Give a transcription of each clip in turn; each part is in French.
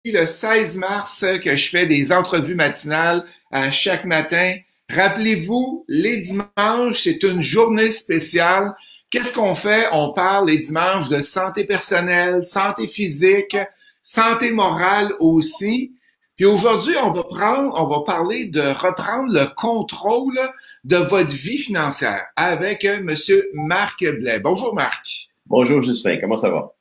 le 16 mars que je fais des entrevues matinales à chaque matin. Rappelez-vous, les dimanches, c'est une journée spéciale. Qu'est-ce qu'on fait? On parle les dimanches de santé personnelle, santé physique, santé morale aussi. Puis aujourd'hui, on va parler de reprendre le contrôle de votre vie financière avec Monsieur Marc Blais. Bonjour Marc. Bonjour Justin, comment ça va?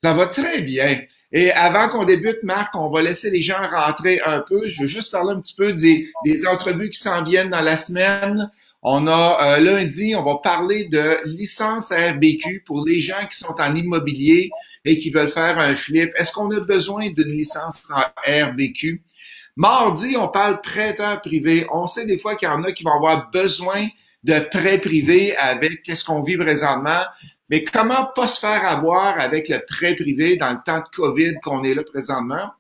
Ça va très bien. Et avant qu'on débute, Marc, on va laisser les gens rentrer un peu. Je veux juste parler un petit peu des entrevues qui s'en viennent dans la semaine. On a lundi, on va parler de licence RBQ pour les gens qui sont en immobilier et qui veulent faire un flip. Est-ce qu'on a besoin d'une licence en RBQ? Mardi, on parle prêteur privé. On sait des fois qu'il y en a qui vont avoir besoin de prêts privés avec ce qu'on vit présentement. Mais comment pas se faire avoir avec le prêt privé dans le temps de COVID qu'on est là présentement?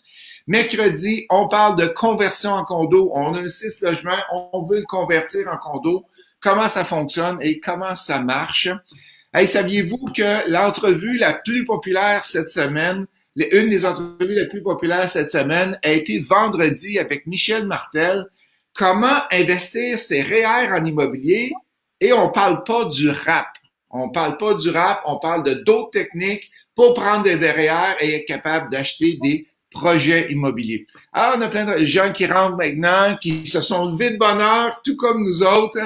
Mercredi, on parle de conversion en condo. On a un 6 logements, on veut le convertir en condo. Comment ça fonctionne et comment ça marche? Hey, saviez-vous que l'entrevue la plus populaire cette semaine, une des entrevues les plus populaires cette semaine a été vendredi avec Michel Martel. Comment investir ses REER en immobilier? Et on parle pas du rap. On parle pas du rap, on parle de d'autres techniques pour prendre des REER et être capable d'acheter des projets immobiliers. Alors, on a plein de gens qui rentrent maintenant, qui se sont levés de bonne heure, tout comme nous autres.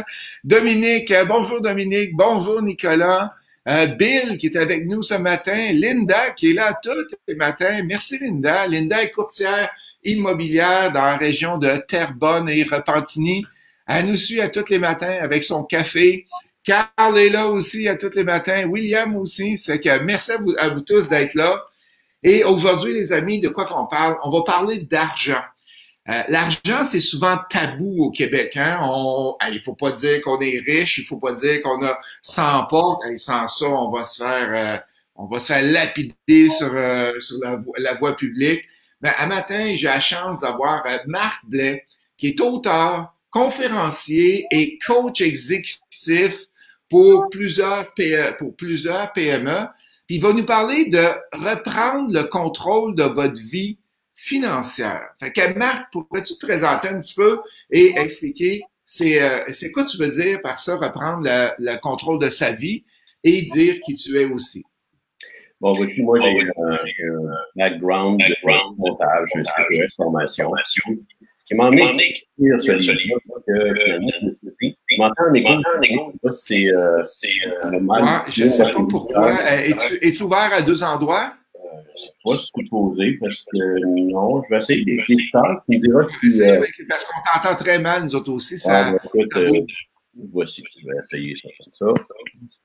Dominique, bonjour Dominique, bonjour Nicolas. Bill qui est avec nous ce matin. Linda qui est là tous les matins. Merci Linda. Linda est courtière immobilière dans la région de Terrebonne et Repentigny. Elle nous suit à tous les matins avec son café. Carl est là aussi à tous les matins. William aussi. C'est que merci à vous tous d'être là. Et aujourd'hui, les amis, de quoi qu'on parle? On va parler d'argent. L'argent, c'est souvent tabou au Québec. Hein? Il faut pas dire qu'on est riche, il faut pas dire qu'on a 100 portes. Sans ça, on va se faire lapider sur la voie publique. Mais à matin, j'ai la chance d'avoir Marc Blais, qui est auteur, conférencier et coach exécutif pour plusieurs PME. Puis il va nous parler de reprendre le contrôle de votre vie financière. Fait que Marc, pourrais-tu te présenter un petit peu et expliquer c'est quoi tu veux dire par ça, reprendre le contrôle de sa vie et dire qui tu es aussi? Bon, voici, moi, j'ai un background de montage, un CPS formation, qui m'a emmené à écrire ce livre, que finalement, je m'entends en écho, c'est normal. Je ne sais pas pourquoi. Es-tu ouvert à deux endroits? C'est pas supposé, parce que non, je vais essayer d'écrire ça, tu me diras si... Parce qu'on t'entend très mal, nous autres aussi. Ça, écoute, voici, je vais essayer ça comme ça.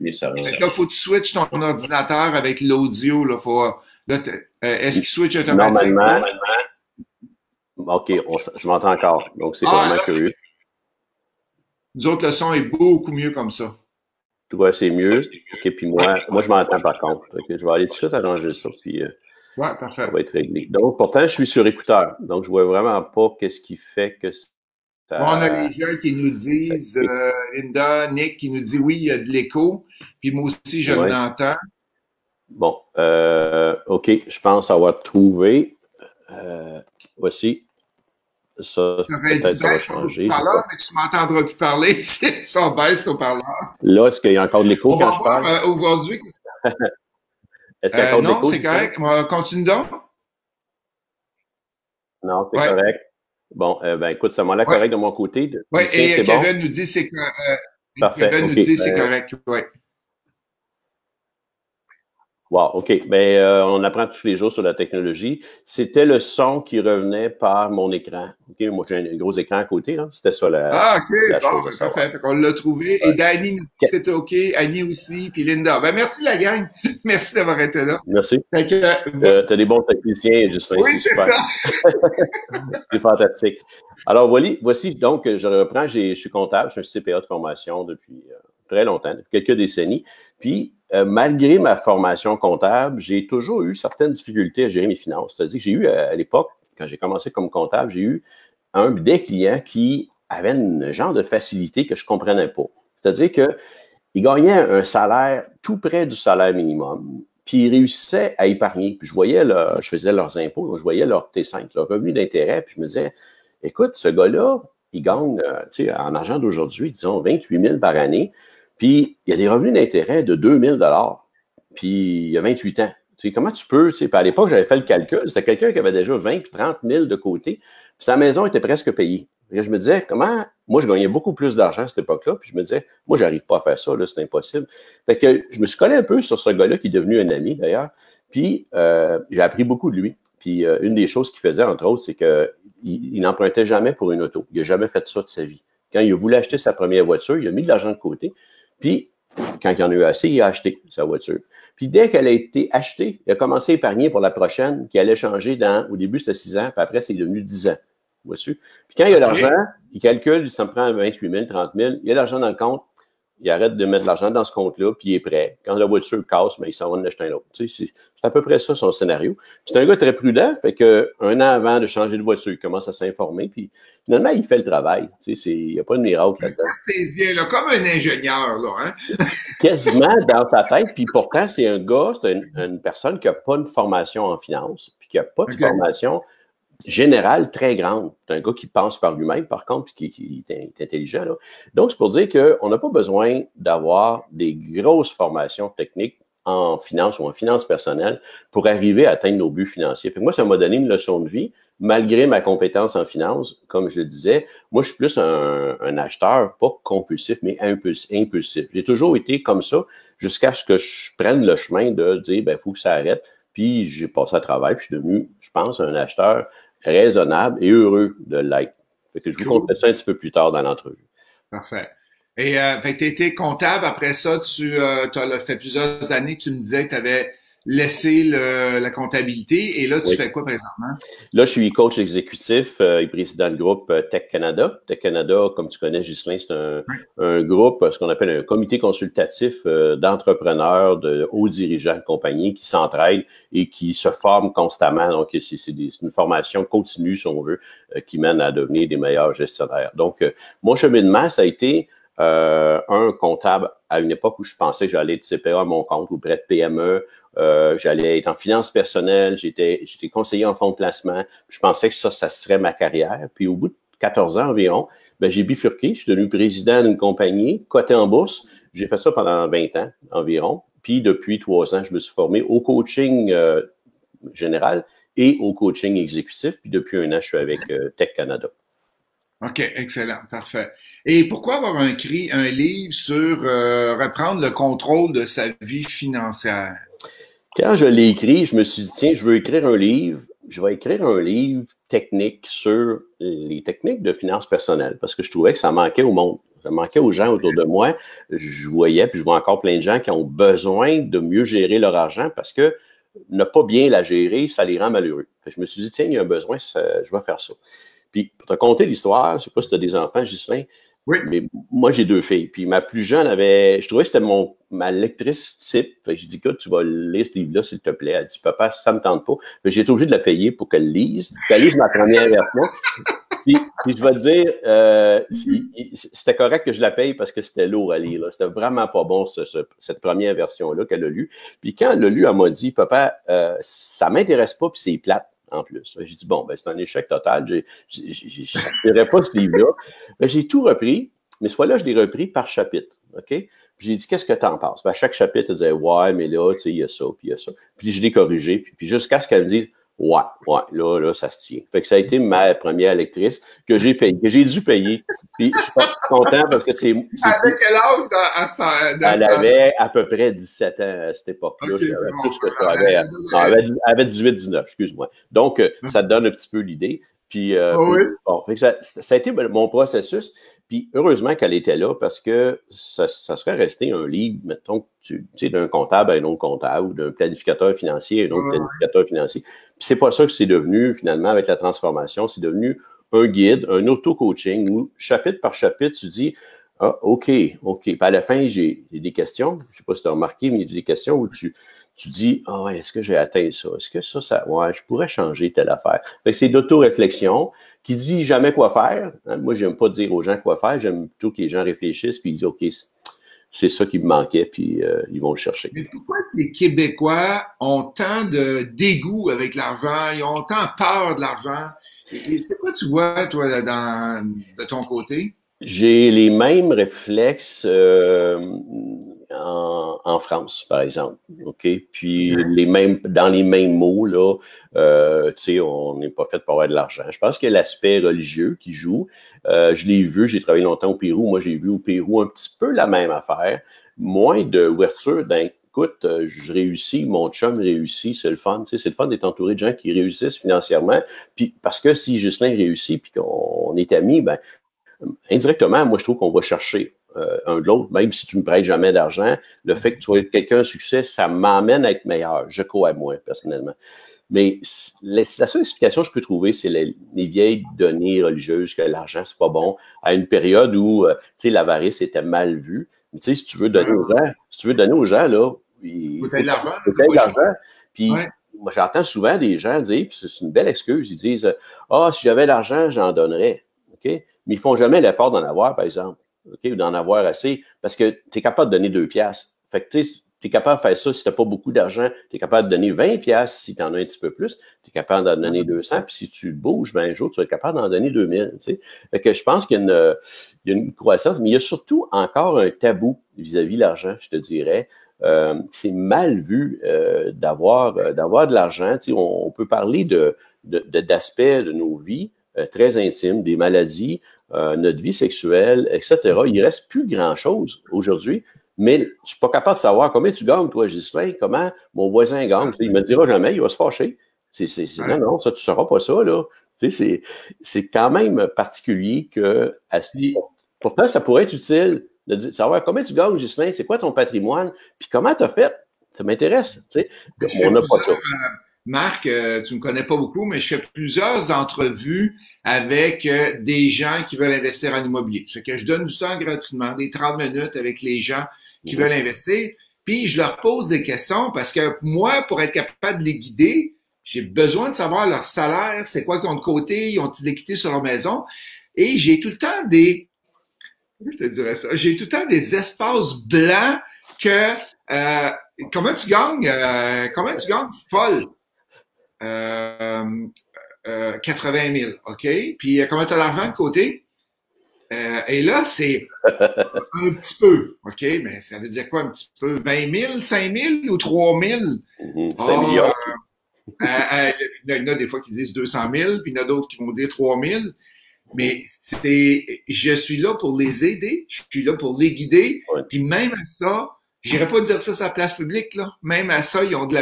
Et ça là, faut que tu switches ton ordinateur avec l'audio. Est-ce qu'il switch automatiquement? Normalement, OK, je m'entends encore, donc c'est vraiment curieux. Nous autres, le son est beaucoup mieux comme ça. Toi, c'est mieux. OK, puis moi, je m'entends par contre. Okay, je vais aller tout de suite arranger ça, puis parfait. Ça va être réglé. Donc, pourtant, je suis sur écouteur, donc je vois vraiment pas qu'est-ce qui fait que ça... On a les gens qui nous disent, Linda, Nick, qui nous dit oui, il y a de l'écho, puis moi aussi, je l'entends. Bon, OK, je pense avoir trouvé. Voici. Ça, peut-être ça va changer. Mais tu m'entendras plus parler. Ça baisse au parleur. Là, est-ce qu'il y a encore de l'écho quand je parle? Aujourd'hui. Est-ce qu'il y a encore de l'écho? Non, c'est correct. Continue donc. Non, c'est correct. Bon, écoute, ça m'a l'air correct de mon côté. Oui, et Kevin nous dit c'est Parfait. Kevin nous dit c'est correct. Oui. Wow, OK. On apprend tous les jours sur la technologie. C'était le son qui revenait par mon écran. OK, moi, j'ai un gros écran à côté, là. C'était ça la chose. Parfait. On l'a trouvé. Et Danny nous dit que c'était OK. Annie aussi. Puis Linda. Merci, la gang. Merci d'avoir été là. Merci. T'as des bons techniciens, Justin. Oui, c'est ça. C'est fantastique. Alors, voici. Donc, je reprends. Je suis comptable. Je suis un CPA de formation depuis très longtemps, depuis quelques décennies. Puis, malgré ma formation comptable, j'ai toujours eu certaines difficultés à gérer mes finances. C'est-à-dire que j'ai eu, à l'époque, quand j'ai commencé comme comptable, j'ai eu des clients qui avaient un genre de facilité que je ne comprenais pas. C'est-à-dire qu'ils gagnaient un salaire tout près du salaire minimum. puis ils réussissaient à épargner. Puis je voyais, je faisais leurs impôts, donc je voyais leur T5, leur revenu d'intérêt, puis je me disais, écoute, ce gars-là, il gagne, tu sais, en argent d'aujourd'hui, disons 28 000 par année, puis il y a des revenus d'intérêt de 2 000 puis il y a 28 ans. Tu sais, comment tu peux, tu sais, puis à l'époque, j'avais fait le calcul, c'était quelqu'un qui avait déjà 20 puis 30 000 de côté, puis sa maison était presque payée. Et je me disais, comment, moi, je gagnais beaucoup plus d'argent à cette époque-là, puis je me disais, moi, j'arrive pas à faire ça, là, c'est impossible. Fait que je me suis collé un peu sur ce gars-là, qui est devenu un ami, d'ailleurs, puis j'ai appris beaucoup de lui. Puis une des choses qu'il faisait, entre autres, c'est qu'il n'empruntait jamais pour une auto. Il n'a jamais fait ça de sa vie. Quand il a voulu acheter sa première voiture, il a mis de l'argent de côté, puis quand il en a eu assez, il a acheté sa voiture. Puis dès qu'elle a été achetée, il a commencé à épargner pour la prochaine, qui allait changer au début, c'était 6 ans, puis après, c'est devenu 10 ans. Vois-tu? Puis quand il a l'argent, il calcule, ça me prend 28 000, 30 000, il a l'argent dans le compte, il arrête de mettre l'argent dans ce compte-là, puis il est prêt. Quand la voiture casse, il s'en va en acheter un autre. Tu sais, c'est à peu près ça, son scénario. C'est un gars très prudent, fait que un an avant de changer de voiture, il commence à s'informer, puis finalement, il fait le travail. Tu sais, il n'y a pas de miracle là-dedans. Cartésien, là, comme un ingénieur, là, hein? Quasiment dans sa tête, puis pourtant, c'est un gars, c'est une personne qui n'a pas une formation en finance, puis qui n'a pas de formation générale très grande. C'est un gars qui pense par lui-même, par contre, puis qui est intelligent, là. Donc, c'est pour dire qu'on n'a pas besoin d'avoir des grosses formations techniques en finance ou en finance personnelle pour arriver à atteindre nos buts financiers. Fait que moi, ça m'a donné une leçon de vie. Malgré ma compétence en finance, comme je le disais, moi, je suis plus un acheteur, pas compulsif, mais impulsif. J'ai toujours été comme ça jusqu'à ce que je prenne le chemin de dire, ben, il faut que ça arrête. Puis, j'ai passé à travers, puis je suis devenu, je pense, un acheteur raisonnable et heureux de l'être. Fait que je vous conterai ça un petit peu plus tard dans l'entrevue. Parfait. Et tu as été comptable. Après ça, tu as fait plusieurs années que tu me disais que tu avais laissé la comptabilité. Et là, tu fais quoi présentement? Là, je suis coach exécutif et président du groupe Tech Canada. Tech Canada, comme tu connais, Ghislain, c'est un groupe, ce qu'on appelle un comité consultatif d'entrepreneurs, de hauts dirigeants de compagnies qui s'entraident et qui se forment constamment. Donc, c'est une formation continue, si on veut, qui mène à devenir des meilleurs gestionnaires. Donc, mon cheminement, ça a été un comptable à une époque où je pensais que j'allais être CPA à mon compte ou près de PME. J'allais être en finance personnelle, j'étais conseiller en fonds de placement. Je pensais que ça serait ma carrière. Puis au bout de 14 ans environ, ben, j'ai bifurqué. Je suis devenu président d'une compagnie cotée en bourse. J'ai fait ça pendant 20 ans environ. Puis depuis 3 ans, je me suis formé au coaching général et au coaching exécutif. Puis depuis 1 an, je suis avec Tech Canada. OK, excellent, parfait. Et pourquoi avoir écrit un livre sur reprendre le contrôle de sa vie financière? Quand je l'ai écrit, je me suis dit, tiens, je veux écrire un livre. Je vais écrire un livre technique sur les techniques de finances personnelles parce que je trouvais que ça manquait au monde. Ça manquait aux gens autour de moi. Je voyais, puis je vois encore plein de gens qui ont besoin de mieux gérer leur argent parce que ne pas bien la gérer, ça les rend malheureux. Fait que je me suis dit, tiens, il y a un besoin, je vais faire ça. Puis, pour te conter l'histoire, je sais pas si tu as des enfants, Ghislain, oui. Mais moi, j'ai 2 filles. Puis ma plus jeune je trouvais que c'était ma lectrice type. Fait que j'ai dit, écoute, tu vas lire ce livre-là, s'il te plaît. Elle dit, papa, ça me tente pas. Fait que j'ai été obligé de la payer pour qu'elle lise. Elle lise ma première version. Puis je vais te dire, c'était correct que je la paye parce que c'était lourd à lire. C'était vraiment pas bon, cette première version-là qu'elle a lue. Puis quand elle l'a lu, elle m'a dit, papa, ça m'intéresse pas, puis c'est plate. En plus. J'ai dit, bon, ben, c'est un échec total. Je ne lirai pas ce livre-là. Ben, j'ai tout repris, mais ce fois-là, je l'ai repris par chapitre. OK? Puis j'ai dit, qu'est-ce que tu en penses? Ben, à chaque chapitre, elle disait, ouais, mais là, tu sais, il y a ça, puis il y a ça. Puis je l'ai corrigé, puis jusqu'à ce qu'elle me dise, ouais, là, ça se tient. Fait que ça a été ma première lectrice que j'ai payée, que j'ai dû payer. Puis je suis pas content parce que c'est. Avec quel âge à ce Elle avait à peu près 17 ans à cette époque-là. Okay, j'avais plus que ça. Elle avait 18-19, excuse-moi. Donc, ça te donne un petit peu l'idée. Puis, bon, fait que ça a été mon processus. Puis, heureusement qu'elle était là parce que ça serait resté un livre, mettons, tu sais, d'un comptable à un autre comptable ou d'un planificateur financier à un autre planificateur financier. Puis, c'est pas ça que c'est devenu, finalement, avec la transformation. C'est devenu un guide, un auto-coaching où, chapitre par chapitre, tu dis, ah, OK. Puis, à la fin, j'ai des questions. Je sais pas si tu as remarqué, mais il y a des questions où tu dis, ah ouais, est-ce que j'ai atteint ça? Est-ce que ça, ouais, je pourrais changer telle affaire. Fait que c'est d'auto-réflexion qui dit jamais quoi faire. Hein? Moi, j'aime pas dire aux gens quoi faire. J'aime plutôt que les gens réfléchissent puis ils disent, OK, c'est ça qui me manquait, puis ils vont le chercher. Mais pourquoi les Québécois ont tant de dégoût avec l'argent, ils ont tant peur de l'argent? Et c'est quoi tu vois, toi, de ton côté? J'ai les mêmes réflexes en France, par exemple. OK? Puis dans les mêmes mots, là, tu sais, on n'est pas fait pour avoir de l'argent. Je pense qu'il y a l'aspect religieux qui joue. Je l'ai vu, j'ai travaillé longtemps au Pérou. Moi, j'ai vu au Pérou un petit peu la même affaire. Moins d'ouverture écoute, je réussis, mon chum réussit, c'est le fun. Tu sais, c'est le fun d'être entouré de gens qui réussissent financièrement. Puis parce que si Ghislain réussit puis qu'on est amis, ben indirectement, moi, je trouve qu'on va chercher un de l'autre, même si tu me prêtes jamais d'argent. Le fait que tu sois quelqu'un de succès, ça m'emmène à être meilleur. Je crois à moi, personnellement. Mais la seule explication que je peux trouver, c'est les vieilles données religieuses que l'argent, c'est pas bon. À une période où, tu sais, l'avarice était mal vue. Mais tu sais, si tu veux donner aux gens, là, il faut de l'argent. Puis, moi, j'entends souvent des gens dire, puis c'est une belle excuse, ils disent, si j'avais l'argent, j'en donnerais. OK? Mais ils font jamais l'effort d'en avoir, par exemple. OK? Ou d'en avoir assez, parce que tu es capable de donner 2 piastres. Fait que, tu sais, tu es capable de faire ça si tu n'as pas beaucoup d'argent. Tu es capable de donner 20 piastres si tu en as un petit peu plus. Tu es capable d'en donner 200. Puis si tu bouges, ben un jour, tu vas être capable d'en donner 2000. Tu sais. Fait que je pense qu'il y a une croissance, mais il y a surtout encore un tabou vis-à-vis de l'argent, je te dirais. C'est mal vu d'avoir de l'argent. Tu sais, on peut parler d'aspects de nos vies très intimes, des maladies, notre vie sexuelle, etc. Il ne reste plus grand-chose aujourd'hui. Mais je ne suis pas capable de savoir combien tu gagnes, toi, Ghislain, comment mon voisin gagne. Il ne me dira jamais, il va se fâcher. Non, ça, tu ne sauras pas ça, là. C'est quand même particulier que... Pourtant, ça pourrait être utile de savoir combien tu gagnes, Ghislain, c'est quoi ton patrimoine, puis comment tu as fait. Ça m'intéresse. On n'a pas ça. Marc, tu ne me connais pas beaucoup, mais je fais plusieurs entrevues avec des gens qui veulent investir en immobilier. C'est que je donne du temps gratuitement, des 30 minutes avec les gens qui veulent investir. Puis, je leur pose des questions parce que moi, pour être capable de les guider, j'ai besoin de savoir leur salaire, c'est quoi qu'ils ont de côté, ils ont-ils d'équité sur leur maison. Et j'ai tout le temps je te dirais ça, j'ai tout le temps des espaces blancs que, comment tu gagnes, Paul? 80 000, OK? Puis comment tu as l'argent de côté? Et là, c'est un petit peu, OK? Mais ça veut dire quoi un petit peu? 20 000, 5 000 ou 3 000? 5 millions. Il y en a des fois qui disent 200 000, puis il y en a d'autres qui vont dire 3 000. Mais je suis là pour les aider, je suis là pour les guider. Puis même à ça, j'irais pas dire ça sur la place publique, là. Même à ça, ils ont de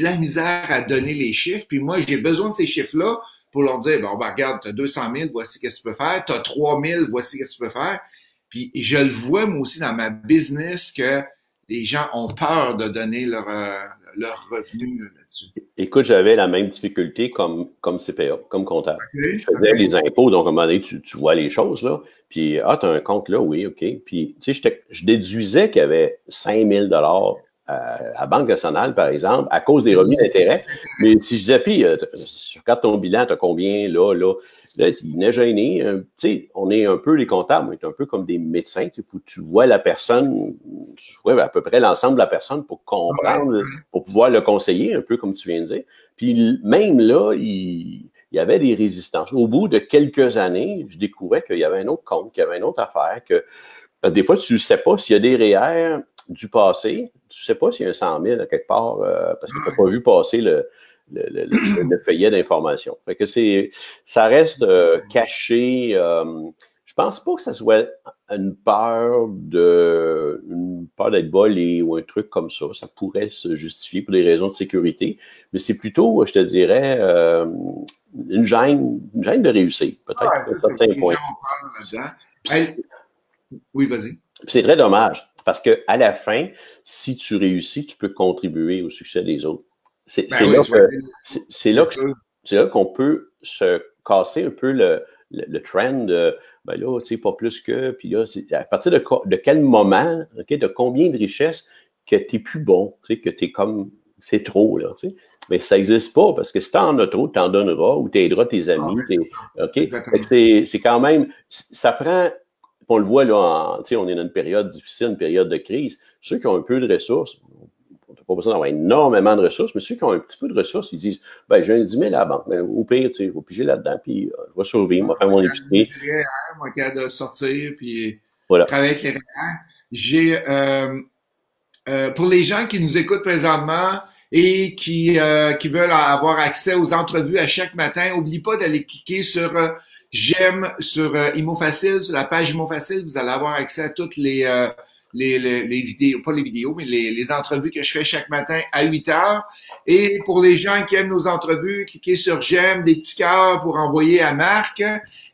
la misère à donner les chiffres. Puis moi, j'ai besoin de ces chiffres-là pour leur dire, bon, ben, regarde, tu as 200 000, voici qu'est-ce que tu peux faire. Tu as 3 000, voici qu'est-ce que tu peux faire. Puis je le vois, moi aussi, dans ma business, que les gens ont peur de donner leur revenu là-dessus. Écoute, j'avais la même difficulté comme CPA, comme comptable. Je faisais les impôts, donc à un moment donné, tu vois les choses, là. Puis, tu as un compte là, oui, OK. Puis, tu sais, je déduisais qu'il y avait 5 000 à Banque nationale, par exemple, à cause des revenus d'intérêt. Mais si je disais, puis, tu regardes ton bilan, tu as combien là, il n'est gêné. Tu sais, on est un peu, les comptables, on est un peu comme des médecins. Tu vois la personne, tu vois à peu près l'ensemble de la personne pour comprendre, pour pouvoir le conseiller, un peu comme tu viens de dire. Puis même là, il y avait des résistances. Au bout de quelques années, je découvrais qu'il y avait un autre compte, qu'il y avait une autre affaire. Parce que des fois, tu ne sais pas s'il y a des REER du passé, tu ne sais pas s'il y a un 100 000 à quelque part, parce que tu n'as pas vu passer le feuillet d'information. Fait que ça reste caché. Je pense pas que ça soit une peur d'être volé ou un truc comme ça. Ça pourrait se justifier pour des raisons de sécurité, mais c'est plutôt, je te dirais, une gêne de réussir, peut-être à un certain point. Oui, vas-y. C'est très dommage, parce que à la fin, si tu réussis, tu peux contribuer au succès des autres. C'est là qu'on peut se casser un peu le trend de, ben là, tu sais, pas plus que, puis là, à partir de quel moment, okay, de combien de richesses que tu n'es plus bon, tu sais, que tu es comme, c'est trop, là, tu sais. Mais ça n'existe pas, parce que si tu en as trop, tu en donneras ou tu aideras tes amis. OK? C'est quand même, ça prend on le voit là, on est dans une période difficile, une période de crise. Ceux qui ont un peu de ressources, on n'a pas besoin d'avoir énormément de ressources, mais ceux qui ont un petit peu de ressources, ils disent, ben, j'ai un 10 000 à la banque. Ben, au pire, je vais piger là-dedans, puis je vais survivre, je vais faire mon épicerie. Moi, qui de sortir, puis voilà. travailler avec les REER. J'ai, pour les gens qui nous écoutent présentement et qui veulent avoir accès aux entrevues à chaque matin, n'oubliez pas d'aller cliquer sur j'aime sur ImoFacile, sur la page ImoFacile, vous allez avoir accès à toutes les vidéos, pas les vidéos, mais les entrevues que je fais chaque matin à 8 heures. Et pour les gens qui aiment nos entrevues, cliquez sur j'aime, des petits cœurs pour envoyer à Marc.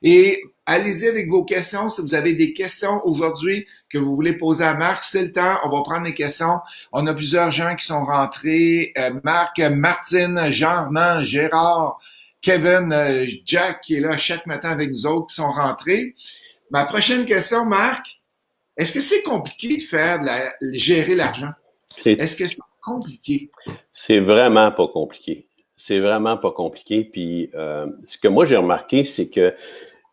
Et allez-y avec vos questions. Si vous avez des questions aujourd'hui que vous voulez poser à Marc, c'est le temps. On va prendre les questions. On a plusieurs gens qui sont rentrés. Marc, Martine, Jean-Armand, Gérard, Kevin, Jack qui est là chaque matin avec nous autres qui sont rentrés. Ma prochaine question, Marc, est-ce que c'est compliqué de gérer l'argent? Est-ce que c'est compliqué? C'est vraiment pas compliqué. C'est vraiment pas compliqué. Puis, ce que moi, j'ai remarqué, c'est que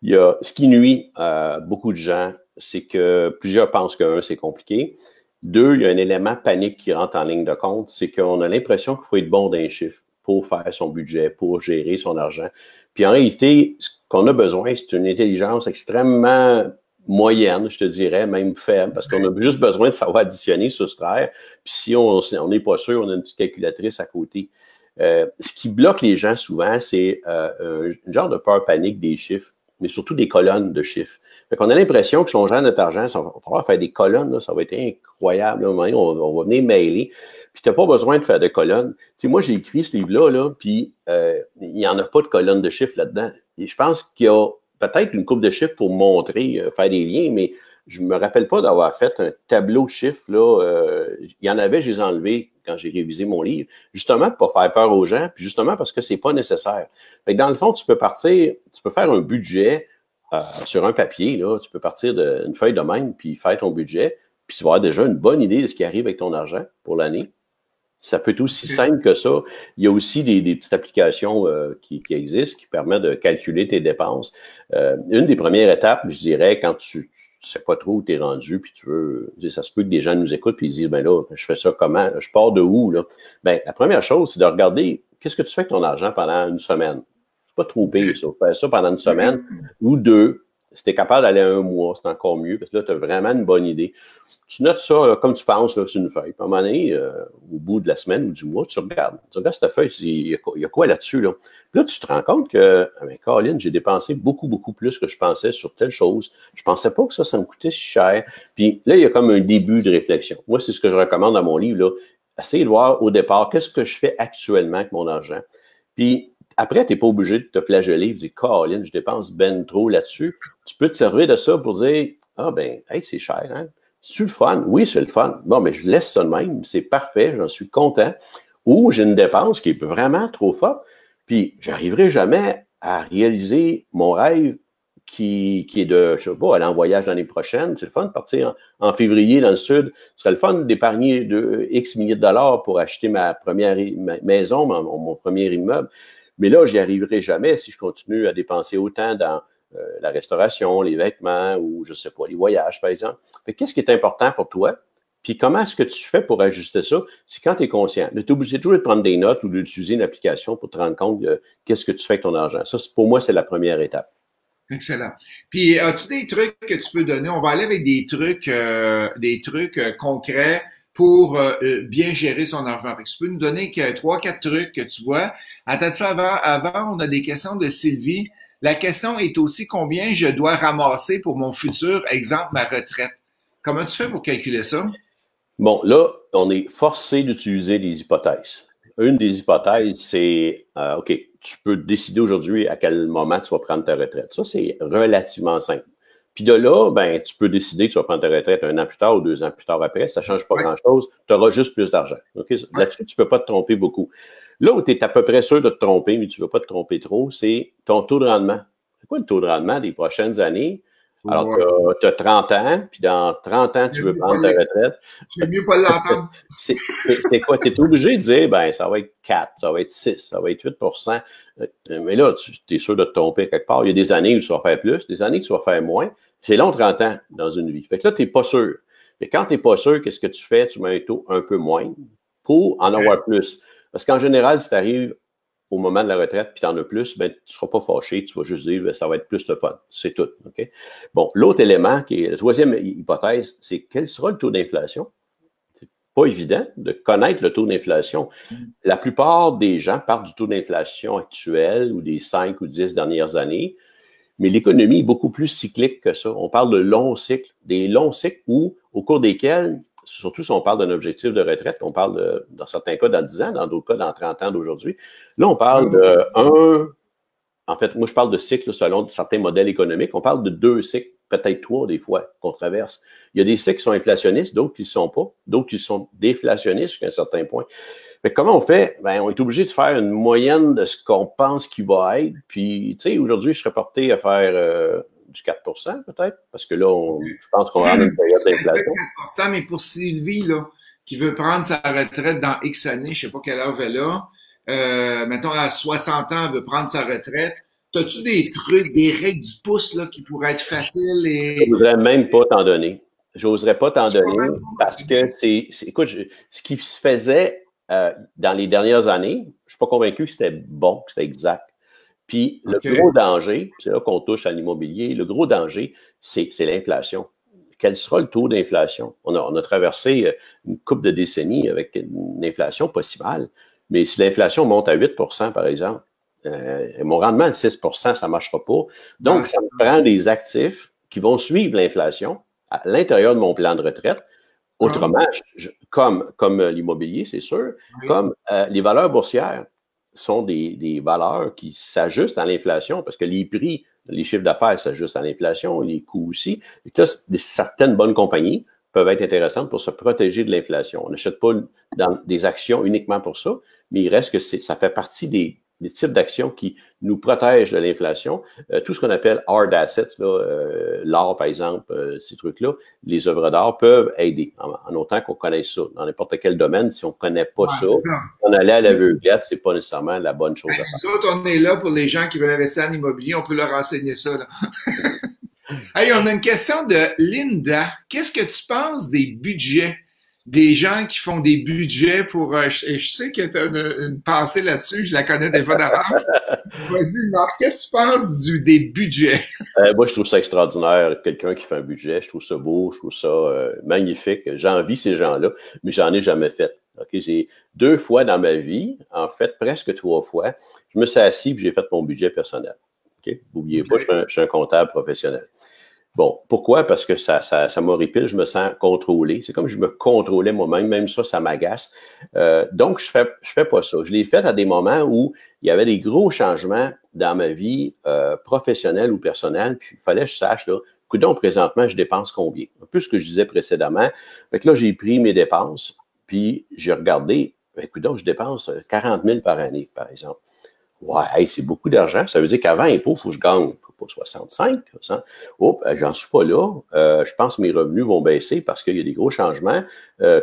ce qui nuit à beaucoup de gens, c'est que plusieurs pensent que, un, c'est compliqué. Deux, il y a un élément panique qui rentre en ligne de compte, c'est qu'on a l'impression qu'il faut être bon d'un chiffre pour faire son budget, pour gérer son argent. Puis, en réalité, ce qu'on a besoin, c'est une intelligence extrêmement moyenne, je te dirais, même faible, parce qu'on a juste besoin de savoir additionner, soustraire. Puis si on n'est pas sûr, on a une petite calculatrice à côté. Ce qui bloque les gens souvent, c'est un genre de peur panique des chiffres, mais surtout des colonnes de chiffres. Fait qu'on a l'impression que si on gère notre argent, ça va falloir faire des colonnes, là, ça va être incroyable. Là, on va venir mailer. Puis tu n'as pas besoin de faire de colonnes. Tu sais, moi, j'ai écrit ce livre-là, puis il n'y en a pas de colonnes de chiffres là-dedans. Et je pense qu'il y a peut-être une couple de chiffres pour montrer, faire des liens, mais je me rappelle pas d'avoir fait un tableau de chiffres. Là, il y en avait, je les ai enlevés quand j'ai révisé mon livre, justement pour pas faire peur aux gens, puis justement parce que c'est pas nécessaire. Fait que dans le fond, tu peux faire un budget sur un papier, là, tu peux partir d'une feuille de même, puis faire ton budget, puis tu vas avoir déjà une bonne idée de ce qui arrive avec ton argent pour l'année. Ça peut être aussi simple que ça. Il y a aussi des petites applications qui existent qui permettent de calculer tes dépenses. Une des premières étapes, je dirais, quand tu sais pas trop où tu es rendu, puis tu veux, ça se peut que des gens nous écoutent puis ils disent, ben là, je fais ça comment? Je pars de où, là? Ben, la première chose, c'est de regarder qu'est-ce que tu fais avec ton argent pendant une semaine. C'est pas trop pire, ça. Faire ça pendant une semaine ou deux. Si tu es capable d'aller à un mois, c'est encore mieux, parce que là, tu as vraiment une bonne idée. Tu notes ça là, comme tu penses là, sur une feuille. Puis à un moment donné, au bout de la semaine ou du mois, tu regardes cette feuille, tu dis, il y a quoi là-dessus? Là? Puis là, tu te rends compte que, Caroline, j'ai dépensé beaucoup, beaucoup plus que je pensais sur telle chose. Je pensais pas que ça me coûtait si cher. Puis là, il y a comme un début de réflexion. Moi, c'est ce que je recommande dans mon livre. Là. Essayez de voir au départ, qu'est-ce que je fais actuellement avec mon argent. Puis après, tu n'es pas obligé de te flageller et de dire, Caroline, je dépense ben trop là-dessus. Tu peux te servir de ça pour dire, hey, c'est cher, hein? C'est-tu le fun? Oui, c'est le fun. Bon, mais je laisse ça de même. C'est parfait. J'en suis content. Ou j'ai une dépense qui est vraiment trop forte. Puis, j'arriverai jamais à réaliser mon rêve qui est de, je sais pas, aller en voyage l'année prochaine. C'est le fun de partir en février dans le sud. Ce serait le fun d'épargner de X milliers de dollars pour acheter ma première maison, mon premier immeuble. Mais là, j'y arriverai jamais si je continue à dépenser autant dans la restauration, les vêtements ou, je sais pas, les voyages, par exemple. Fait qu'est-ce qui est important pour toi? Puis comment est-ce que tu fais pour ajuster ça? C'est quand tu es conscient. Tu es obligé toujours de prendre des notes ou d'utiliser une application pour te rendre compte de qu'est-ce que tu fais avec ton argent. Ça, pour moi, c'est la première étape. Excellent. Puis, as-tu des trucs que tu peux donner? On va aller avec des trucs concrets pour bien gérer son argent. Fait que tu peux nous donner 3-4 trucs que tu vois. Attention, avant, on a des questions de Sylvie. La question est aussi combien je dois ramasser pour mon futur, exemple, ma retraite. Comment tu fais pour calculer ça? Bon, là, on est forcé d'utiliser des hypothèses. Une des hypothèses, c'est, OK, tu peux décider aujourd'hui à quel moment tu vas prendre ta retraite. Ça, c'est relativement simple. Puis de là, ben, tu peux décider que tu vas prendre ta retraite 1 an plus tard ou 2 ans plus tard après. Ça ne change pas grand-chose. Tu auras juste plus d'argent. Okay? Là-dessus, tu ne peux pas te tromper beaucoup. Là où tu es à peu près sûr de te tromper, mais tu ne veux pas te tromper trop, c'est ton taux de rendement. C'est quoi le taux de rendement des prochaines années? Alors, tu as 30 ans, puis dans 30 ans, tu veux prendre ta retraite. J'aime mieux pas l'entendre. C'est quoi? Tu es obligé de dire, ben, ça va être 4, ça va être 6, ça va être 8 Mais là, tu es sûr de te tromper quelque part. Il y a des années où tu vas faire plus, des années où tu vas faire moins. C'est long, 30 ans dans une vie. Fait que là, tu n'es pas sûr. Mais quand tu n'es pas sûr, qu'est-ce que tu fais? Tu mets un taux un peu moins pour en avoir plus. Parce qu'en général, si tu arrives au moment de la retraite puis tu en as plus, ben, tu ne seras pas fâché. Tu vas juste dire, ben, ça va être plus de fun. C'est tout. Okay? Bon, l'autre élément, qui est la troisième hypothèse, c'est quel sera le taux d'inflation? C'est pas évident de connaître le taux d'inflation. La plupart des gens partent du taux d'inflation actuel ou des 5 ou 10 dernières années. Mais l'économie est beaucoup plus cyclique que ça. On parle de longs cycles, des longs cycles où, au cours desquels, surtout si on parle d'un objectif de retraite, on parle dans certains cas dans 10 ans, dans d'autres cas dans 30 ans d'aujourd'hui. Là, on parle en fait, moi je parle de cycles selon certains modèles économiques. On parle de 2 cycles, peut-être 3 des fois, qu'on traverse. Il y a des cycles qui sont inflationnistes, d'autres qui ne sont pas, d'autres qui sont déflationnistes jusqu'à un certain point. Mais comment on fait? Ben, on est obligé de faire une moyenne de ce qu'on pense qu'il va être. Puis, tu sais, aujourd'hui, je serais porté à faire du 4 peut-être, parce que là, je pense qu'on va dans une période d'inflation. 4 mais pour Sylvie, là, qui veut prendre sa retraite dans X années, je sais pas quelle âge elle a, mettons à 60 ans, elle veut prendre sa retraite. As-tu des trucs, des règles du pouce là, qui pourraient être faciles et... Je voudrais même pas t'en donner. J'oserais pas t'en donner parce que écoute, ce qui se faisait dans les dernières années, je suis pas convaincu que c'était bon, que c'était exact. Puis le gros danger, c'est là qu'on touche à l'immobilier, le gros danger, c'est l'inflation. Quel sera le taux d'inflation? On a traversé une couple de décennies avec une inflation pas si mal, mais si l'inflation monte à 8 par exemple, mon rendement de 6 ça ne marchera pas. Donc, ça me prend des actifs qui vont suivre l'inflation à l'intérieur de mon plan de retraite. Autrement, comme l'immobilier, c'est sûr, comme les valeurs boursières sont des valeurs qui s'ajustent à l'inflation parce que les prix, les chiffres d'affaires s'ajustent à l'inflation, les coûts aussi. Et là, certaines bonnes compagnies peuvent être intéressantes pour se protéger de l'inflation. On n'achète pas des actions uniquement pour ça, mais il reste que ça fait partie des types d'actions qui nous protègent de l'inflation. Tout ce qu'on appelle hard assets, l'or par exemple, ces trucs-là, les œuvres d'art peuvent aider, en autant qu'on connaisse ça. Dans n'importe quel domaine, si on ne connaît pas ça, on allait à l'aveuglette, c'est pas nécessairement la bonne chose à faire. Nous autres, on est là pour les gens qui veulent investir en immobilier, on peut leur enseigner ça. Là. Hey, on a une question de Linda. Qu'est-ce que tu penses des budgets? Des gens qui font des budgets pour... je sais que tu as une pensée là-dessus, je la connais des fois d'avance. Vas-y, Marc, qu'est-ce que tu penses des budgets? Moi, je trouve ça extraordinaire, quelqu'un qui fait un budget. Je trouve ça beau, je trouve ça magnifique. J'envie ces gens-là, mais j'en ai jamais fait. Okay? J'ai 2 fois dans ma vie, en fait, presque 3 fois, je me suis assis et j'ai fait mon budget personnel. Okay? N'oubliez pas, je suis un comptable professionnel. Bon, pourquoi? Parce que ça m'horripile, je me sens contrôlé. C'est comme si je me contrôlais moi-même, même ça m'agace. Donc, je fais pas ça. Je l'ai fait à des moments où il y avait des gros changements dans ma vie professionnelle ou personnelle, puis il fallait que je sache, là, coudonc, présentement, je dépense combien? Un peu ce que je disais précédemment. Fait que là, j'ai pris mes dépenses, puis j'ai regardé, coudonc, je dépense 40 000 par année, par exemple. Ouais, hey, c'est beaucoup d'argent. Ça veut dire qu'avant impôt, il faut que je gagne pas 65. Oh, j'en suis pas là. Je pense que mes revenus vont baisser parce qu'il y a des gros changements.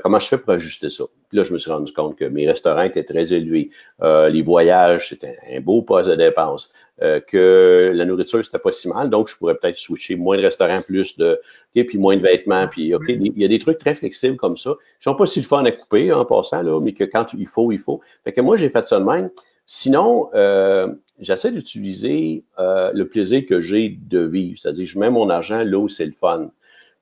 Comment je fais pour ajuster ça? Puis là, je me suis rendu compte que mes restaurants étaient très élevés. Les voyages, c'était un beau poste de dépenses. Que la nourriture, c'était pas si mal. Donc, je pourrais peut-être switcher moins de restaurants, plus de... Okay, puis moins de vêtements. Puis, OK, il y a des trucs très flexibles comme ça. Ils sont pas si le fun à couper en passant, là, mais que quand il faut, il faut. Fait que moi, j'ai fait ça de même. Sinon, j'essaie d'utiliser le plaisir que j'ai de vivre. C'est-à-dire, je mets mon argent là où c'est le fun.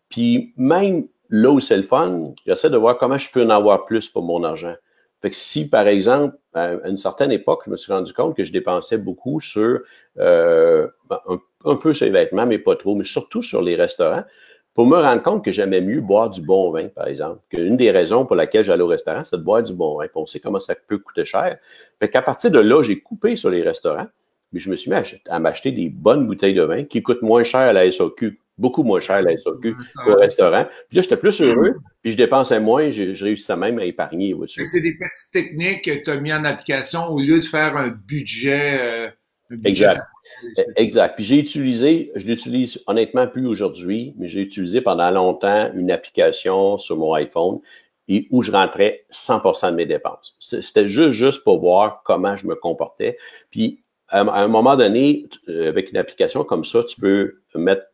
Puis même là où c'est le fun, j'essaie de voir comment je peux en avoir plus pour mon argent. Fait que si, par exemple, à une certaine époque, je me suis rendu compte que je dépensais beaucoup sur un peu sur les vêtements, mais pas trop, mais surtout sur les restaurants, pour me rendre compte que j'aimais mieux boire du bon vin, par exemple. Qu'une des raisons pour laquelle j'allais au restaurant, c'est de boire du bon vin. Puis on sait comment ça peut coûter cher. Fait qu'à partir de là, j'ai coupé sur les restaurants, mais je me suis mis à m'acheter des bonnes bouteilles de vin qui coûtent moins cher à la SAQ, beaucoup moins cher à la SAQ qu'au restaurant. Puis là, j'étais plus heureux, puis je dépensais moins, je réussissais même à épargner. C'est des petites techniques que tu as mis en application au lieu de faire un budget. Exact. Exact. Puis je l'utilise honnêtement plus aujourd'hui, mais j'ai utilisé pendant longtemps une application sur mon iPhone et où je rentrais 100% de mes dépenses. C'était juste pour voir comment je me comportais. Puis à un moment donné, avec une application comme ça, tu peux mettre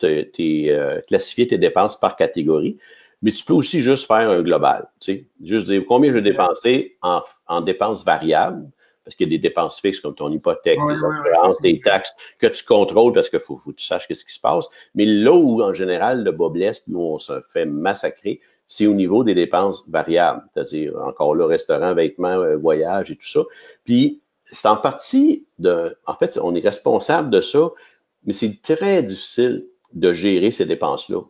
classifier tes dépenses par catégorie, mais tu peux aussi juste faire un global, tu sais, juste dire combien je vais dépenser en dépenses variables, parce qu'il y a des dépenses fixes comme ton hypothèque, tes assurances, tes taxes, que tu contrôles parce qu'il faut que tu saches ce qui se passe. Mais là où, en général, le bas blesse, où on se fait massacrer, c'est au niveau des dépenses variables, c'est-à-dire encore là, restaurant, vêtements, voyage et tout ça. Puis, c'est en partie en fait, on est responsable de ça, mais c'est très difficile de gérer ces dépenses-là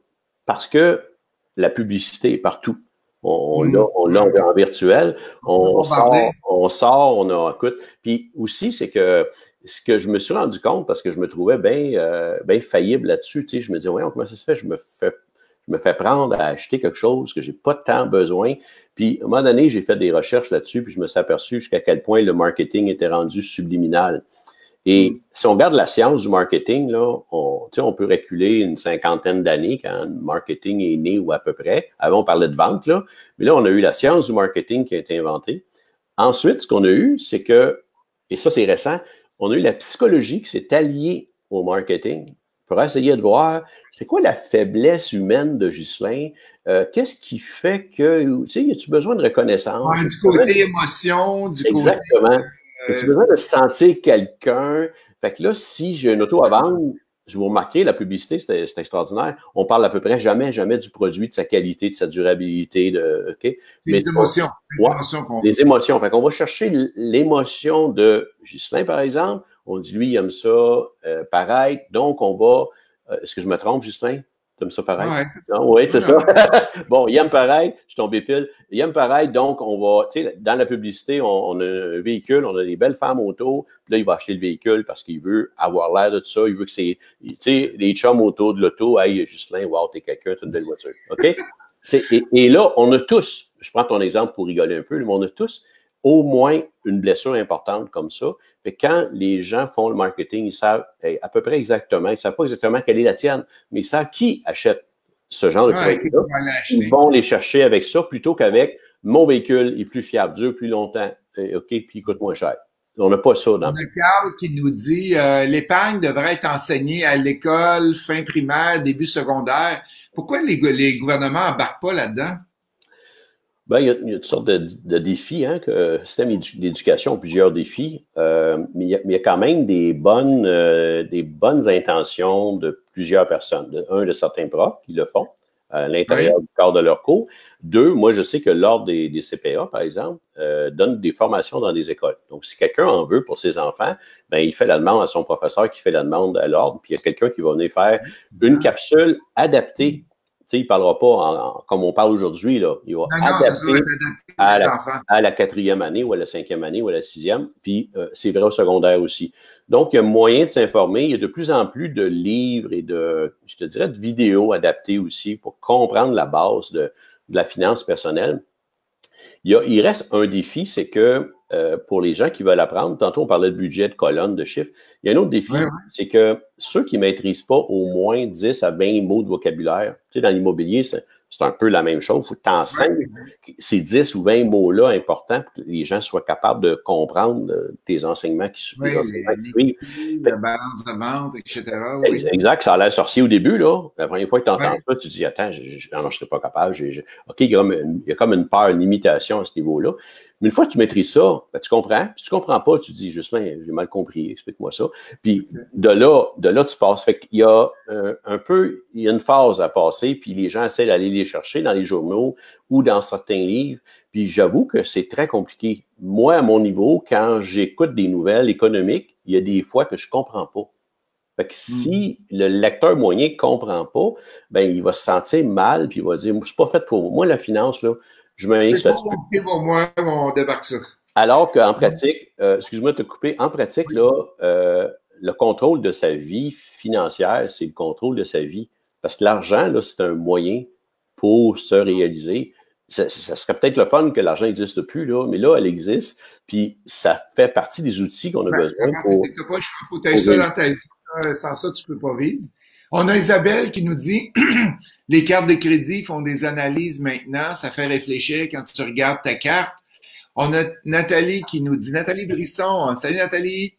parce que la publicité est partout. On l'a en virtuel, on sort, écoute. Puis aussi, c'est que ce que je me suis rendu compte, parce que je me trouvais bien faillible là-dessus, tu sais, je me disais, voyons, comment ça se fait? Je me fais prendre à acheter quelque chose que j'ai pas tant besoin. Puis, à un moment donné, j'ai fait des recherches là-dessus, puis je me suis aperçu jusqu'à quel point le marketing était rendu subliminal. Et si on regarde la science du marketing, là, on peut reculer une cinquantaine d'années quand le marketing est né ou à peu près. Avant, on parlait de vente, là. Mais là, on a eu la science du marketing qui a été inventée. Ensuite, ce qu'on a eu, c'est que, et ça, c'est récent, on a eu la psychologie qui s'est alliée au marketing pour essayer de voir c'est quoi la faiblesse humaine de Ghislain, qu'est-ce qui fait que, tu sais, as-tu besoin de reconnaissance? Du côté émotion, du côté... Exactement. As-tu besoin de sentir quelqu'un? Fait que là, si j'ai une auto à vendre, je vous remarquez, la publicité, c'est extraordinaire. On parle à peu près jamais du produit, de sa qualité, de sa durabilité, OK? Les émotions. Les émotions. Fait qu'on va chercher l'émotion de Ghislain, par exemple. On dit, lui, il aime ça paraître. Donc, on va... Est-ce que je me trompe, Ghislain? Tu aimes ça paraître? Ouais, c'est ça. Oui, c'est ça. Bon, il aime paraître. Je suis tombé pile. Il aime paraître. Donc, on va... Tu sais, dans la publicité, on a un véhicule, on a des belles femmes auto. Puis là, il va acheter le véhicule parce qu'il veut avoir l'air de tout ça. Il veut que c'est... Tu sais, les chums autour de l'auto. Hey, Ghislain, wow, t'es quelqu'un, t'as une belle voiture. OK? Et là, on a tous... Je prends ton exemple pour rigoler un peu, mais on a tous au moins une blessure importante comme ça. Fait que quand les gens font le marketing, ils savent à peu près exactement, ils ne savent pas exactement quelle est la tienne, mais ils savent qui achète ce genre de produit-là. Ils vont les chercher avec ça plutôt qu'avec mon véhicule est plus fiable, dure plus longtemps, OK, puis il coûte moins cher. On n'a pas ça dans le Carl qui nous dit l'épargne devrait être enseignée à l'école, fin primaire, début secondaire. Pourquoi les gouvernements n'embarquent pas là-dedans? Ben, il y a toutes sortes de défis, hein, que le système d'éducation a plusieurs défis, mais il y a quand même des bonnes intentions de plusieurs personnes. De certains profs qui le font à l'intérieur du cadre de leur cours. Deux, moi, je sais que l'Ordre des CPA, par exemple, donne des formations dans des écoles. Donc, si quelqu'un en veut pour ses enfants, ben, il fait la demande à son professeur qui fait la demande à l'Ordre, puis il y a quelqu'un qui va venir faire une capsule adaptée. Tu sais, il ne parlera pas comme on parle aujourd'hui, là. Il va adapter à la 4e année ou à la 5e année ou à la 6e, puis c'est vrai au secondaire aussi. Donc, il y a moyen de s'informer. Il y a de plus en plus de livres et je te dirais, de vidéos adaptées aussi pour comprendre la base de la finance personnelle. Il reste un défi, c'est que pour les gens qui veulent apprendre, tantôt on parlait de budget, de colonne, de chiffres, il y a un autre défi, c'est que ceux qui ne maîtrisent pas au moins 10 à 20 mots de vocabulaire, tu sais, dans l'immobilier, c'est un peu la même chose, il faut que tu enseignes ces 10 ou 20 mots-là importants pour que les gens soient capables de comprendre tes enseignements qui suivent. La balance de vente, etc. Oui. Exact, ça a l'air sorcier au début, là. La première fois que tu entends ça, tu te dis, attends, je ne serais pas capable. OK, il y a comme une peur, une limitation à ce niveau-là. Mais une fois que tu maîtrises ça, ben, tu comprends. Puis tu ne comprends pas, tu te dis, Justin, j'ai mal compris, explique-moi ça. Puis de là, tu passes. Fait qu'il y a il y a une phase à passer, puis les gens essaient d'aller les chercher dans les journaux ou dans certains livres. Puis j'avoue que c'est très compliqué. Moi, à mon niveau, quand j'écoute des nouvelles économiques, il y a des fois que je ne comprends pas. Fait que si le lecteur moyen ne comprend pas, ben il va se sentir mal, puis il va dire, c'est pas fait pour moi, la finance, là. Je m'invite là-dessus. Pour moi, on débarque ça. Alors qu'en pratique, excuse-moi de te couper, en pratique, là, le contrôle de sa vie financière, c'est le contrôle de sa vie. Parce que l'argent, là, c'est un moyen pour se réaliser. Ça serait peut-être le fun que l'argent n'existe plus, là, mais là, elle existe. Puis ça fait partie des outils qu'on a besoin. Tu pas, faut que tu aies ça dans ta vie. Sans ça, tu peux pas vivre. On a Isabelle qui nous dit les cartes de crédit font des analyses maintenant, ça fait réfléchir quand tu regardes ta carte. On a Nathalie qui nous dit, Nathalie Brisson, salut Nathalie,